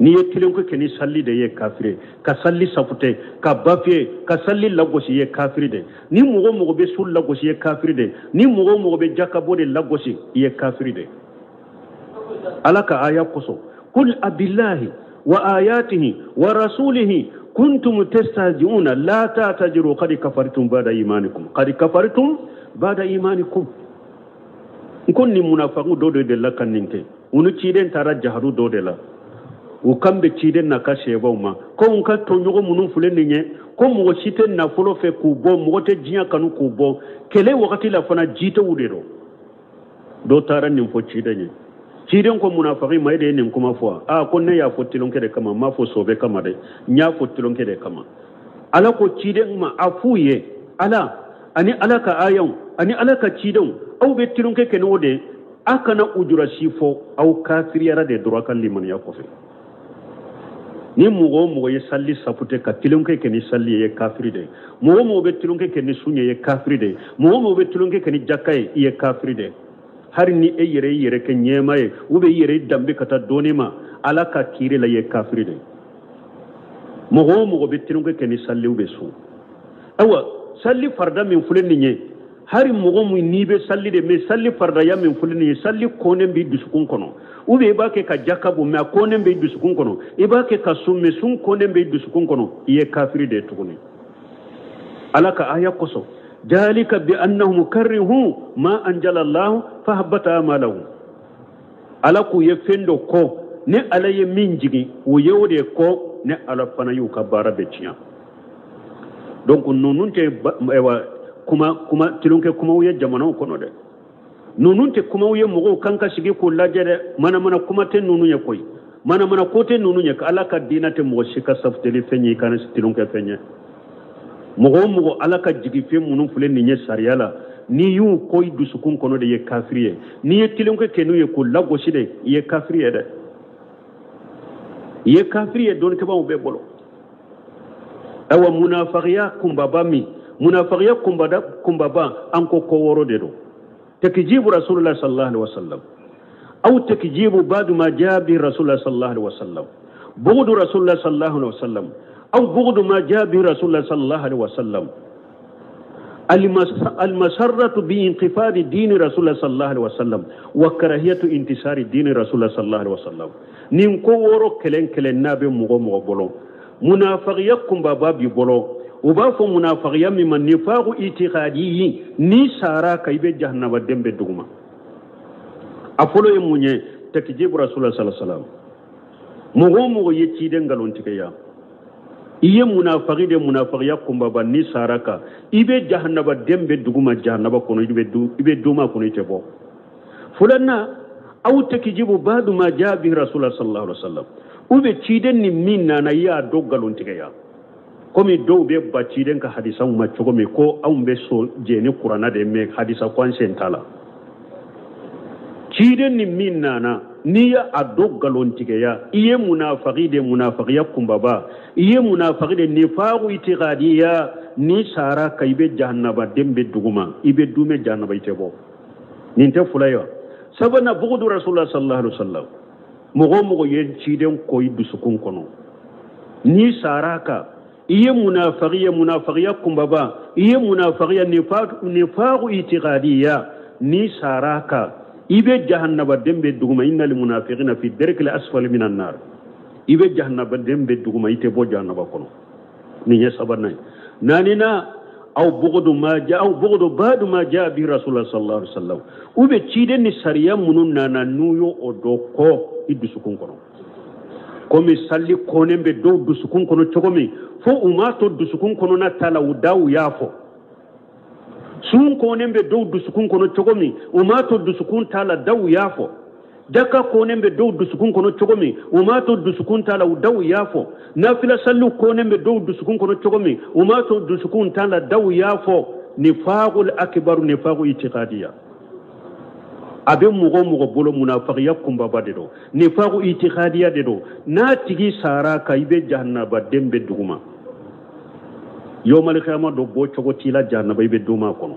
ni yettilun ke keni salli de ye kafiri ka salli safute ka bafie ka salli lagosi ye kafiri de ni mugo be sul lagosi ye kafiri de ni mugo be jakabo de lagosi ye kafiri de alaka aya koso kul abillahi wa ayatihi wa rasulihi kuntum tastahzi'una la ta'tajiru qad kafartum ba'da imanikum kunni munafiqu do de la kaninke unu ciden tara jaharu do de la u kambe ciden na kashe bawma ko un ka to nyogo munun fuleni nye ko mo citen na folo fe ku bo mo te jinya kanu ku bo kele wakati la fana jita wudero do tara nim fo ciden ciden ko munafiqi mai de nin kuma fo ko ne ya fotilon kede kama ma fo sobe kama de nya fotilon kede kama ala ko ciden ma afuye ala ani alaka ayan ani alaka ciden au be tilon ke kenode akana ujura sifo au kafiriyara de drokan liman ya kofe ni mugo ye salli sapute ka tilon ke keni salli ye kafiri de mugo be tilon ke keni sunye ye kafiri de mugo be tilon ke keni jakay ye kafiri de har ni yere ke nyemaye ube yere dambe kata donema alaka kiri la ye kafiri de mogo betirunge keni salli ube su awa salli farda min fuleni nye hari mogo mu nibe salli de me salli farda ya min fuleni nye salli konen bi dusukun kono ube iba ke ka jakabu me konen bi dusukun kono iba ke ka summe sun konen bi dusukun kono ye kafiri de tuguni alaka aya koso ذلك بأنهم كرهوا ما أنزل الله فهبط أعمالهم alaku ye fendo ko ne ala ye min jigi wo yewde ko ne ala fana yu ka bara be tiya donc nonun te ewa kuma tilunke kuma ye jamana ko no de nonun te kuma ye mogo kanka sigi ko lajere mana kuma te nonu ye koy mana ko te nonu ye ka ala ka dina te mo shika safteli fenyi kan tilunke fenye mogo ala ka jigi fe munun fule ni nye sariala ni yu koy dusukun kono de ye kafiriye ni ye tilonke kenu ye ko lagoshi de ye kafiriye de ye kafiriye don ke ba be bolo awa munafiqiya kumbaba anko ko woro de do takjibu rasulullah sallallahu alaihi wasallam aw takjibu ba'du ma jaa bi rasulullah sallallahu alaihi wasallam bughdu rasulullah sallallahu alaihi wasallam aw bughdu ma jaa bi rasulullah sallallahu alaihi wasallam المسرة بانقفاض دين رسول الله صلى الله عليه وسلم وكراهية انتصار دين رسول الله صلى الله عليه وسلم نينكو ورو كلن نابي مغو بولو منافقيكم بابا بي بولو وبافو منافقيا ممن نفاق اعتقادي ني سارا كايبه جهنم دمبه دوما افولو يمونيه تكجيب رسول الله صلى الله عليه وسلم مغو يتي دنگالون تكيا iye munafiqiya kumbaba ni saraka ibe jahannaba dembe duguma jahannaba kono ibe duma kono tebo fulanna aw takijibu ba'du ma jaa bi rasulullah sallallahu alaihi wasallam ube ciden ni minna na ya doggalon tigeya komi do be ba ciden ka hadisa ma chogo me ko aw be so jeni qur'ana de me hadisa kwan sentala ciden ni minna na niya adoggalon tigeya iye munafiqiya kumbaba iye munafiqide nifaqu itiqadiya ni sara kaybe jahannaba dembe duguma ibe dume jahannaba itebo ninte fulaya sabana bughdu rasulullah sallallahu alaihi wasallam mogo yen ciden koy dusukun kono ni saraka iye munafiqiya kumbaba iye munafiqiya nifaqu itiqadiya ni saraka ibe jahannaba dembe duguma innal munafiqina fi darkil asfali minan nar ibe jahannaba dembe duguma ite bo jahannaba kono ni ye sabanay nanina aw bughdu ba'du ma jaa bi rasulullah sallallahu alaihi wasallam ube cide ni sariya munun nana nuyo odoko idusukun kono komi salli konembe do dusukun kono chogomi fo umato dusukun kono na tala udawu yafo sun konembe do dusukun kono chogomi umato dusukun tala dawu yafo daka konembe do dusukun kono chogomi umato dusukun tala dawu yafo nafila sallu konembe do dusukun kono chogomi umato dusukun tala dawu yafo nifaqul akbar nifaqu itiqadiya abe mugo bolo munafiqiya kumbaba de do nifaqu itiqadiya de do na tigi sara kaybe jahannaba dembe duguma yawmal qiyamah do bo chogo tila jahannaba ibe duma kono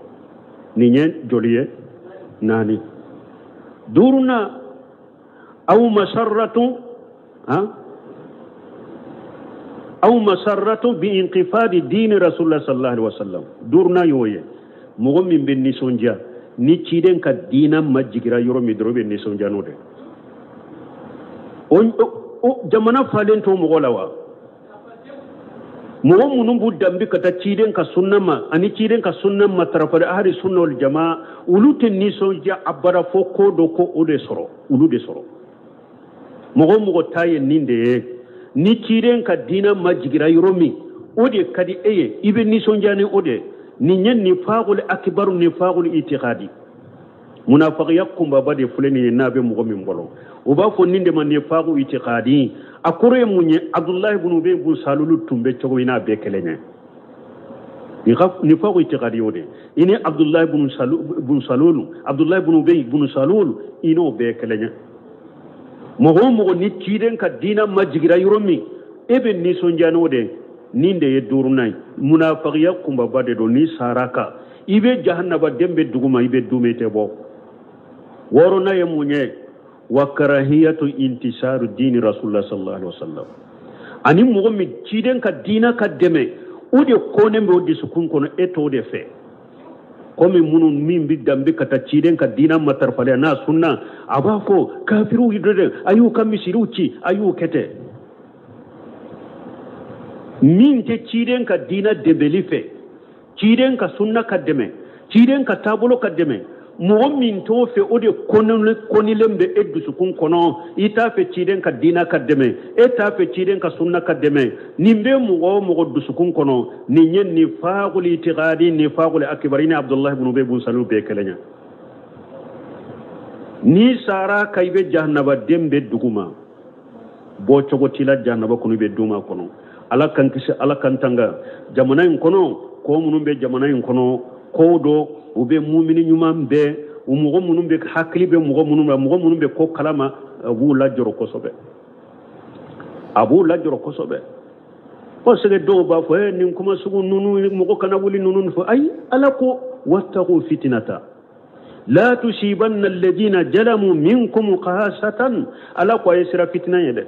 ni nyen joliye nani duruna aw masarratu bi inqifadi din rasulullah sallallahu alaihi wasallam durna yoye mogo min ben ni sonja ni ciden ka dina majigira yoro mi drobe ni sonja no de o jamana falen to mogo lawa mogo munun bu dambi kata ciden ka sunnama ani ciden ka sunnama tarafa ahli sunna wal jamaa ulute ni sonja abara fo ko do ko ode soro ulude soro mogo taye ninde ni ciren ka dina majigira yoromi ode kadi eye ibe ni sonjane ode ni nyen ni faqul akbaru ni faqul itiqadi munafiqiya kumba bade fuleni nabe mogo min bolo o ba fo ninde man ni faqu itiqadi akure munye abdullah ibn ubay ibn salul tumbe chogo ina be kelenya ni faqu itiqadi ode ini abdullah ibn salul abdullah ibn ubay ibn salul ino be kelenya mogo ni ciden ka dina majigira yoromi ebe ni sonjano de ninde ye durunay munafiqiya kumba bade do ni saraka ibe jahannaba dembe duguma ibe dumete bo worona ye munye وكراهية انتشار دين رسول الله صلى الله عليه وسلم أني مغمي تشيدن كدينا كدمي ودي كونم ودي سكون كونو إتو دي في komi munun min bi dambe kata ciden ka dina matarfale na sunna abafo kafiru hidode ayu kamisiruci ayu kete min te ciden ka dina debelife ciden ka sunna kademe ciden ka tabulo kademe mo min to fe ode konilembe eddu sukun kono ita fe ciden ka dina kademe eta fe ciden ka sunna kademe nimbe mo dusukun kono ni nyen ni faaqul itiqadi ni faaqul akbarini abdullah ibn ubay ibn salul be kelenya ni sara kaybe jahannaba dembe duguma bo cogotila jahannaba kono be duma kono ala kan kisi ala kan tanga jamana in kono ko munum be jamana in kono ko do ube mumini nyumam be umugo munum be hakli be mugo munum be ko kalama abu lajro kosobe ko sege do ba fo ni kuma sugu nunu mugo kana wuli nunu fo ay alako wattaqu fitnata la tusibanna alladhina jalamu minkum qasatan alako yesira fitna yede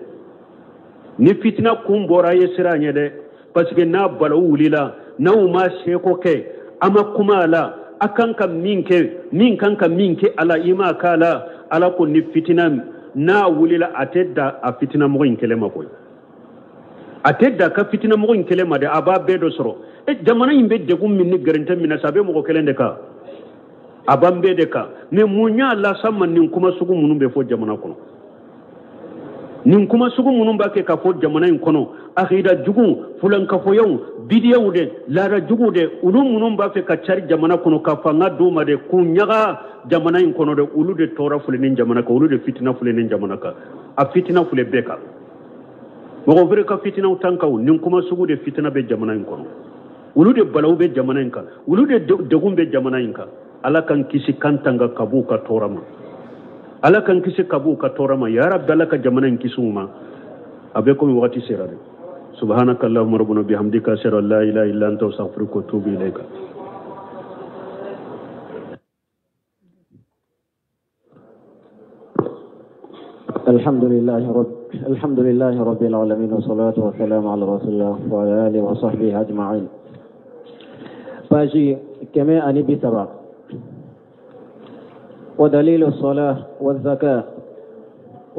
ni fitna kumbora yesira yede parce que na bala wulila na uma sheko ke ama kuma la akan ka min kan ka minke ala ima kala ala ko ni fitina na wulila atedda a fitina mo in kelema ko atedda ka fitina mo in kelema de aba bedo soro e jamana imbe de gum min ni garanta min sabe mo ko kelende ka abambe de ka me munya la samman nin kuma sugu munum be fo jamana kono nin kuma sugu munum ba ke ka fo jamana in kono akhida jugu fulan ka fo yaw bidiyaw de lara jugu de ulu munum ba fe ka cari jamana kono ka fanga duma de kunyaga jamana in kono de ulu de tora fulinin jamana ka ulu de fitina fulinin jamana ka a fitina fule beka mo vere ka fitina utanka nin kuma sugu de fitina be jamana in kono ulu de balaw be jamana in ka ulu de degum be jamana in ka ala kan kisi kantanga kabu ka torama ala kan kisi kabu ka torama ya rabbi ala ka jamana in kisuma abe ko wakati serade سبحانك اللهم ربنا بحمدك أشهد أن لا إله إلا أنت أستغفرك وأتوب إليك الحمد لله رب العالمين والصلاة والسلام على رسول الله وعلى آله وصحبه أجمعين. باجي كما أني بسبع ودليل الصلاة والزكاة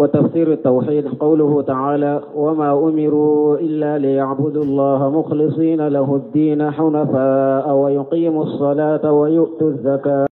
وتفسير التوحيد قوله تعالى وما أمروا إلا ليعبدوا الله مخلصين له الدين حنفاء ويقيموا الصلاة ويؤتوا الزكاة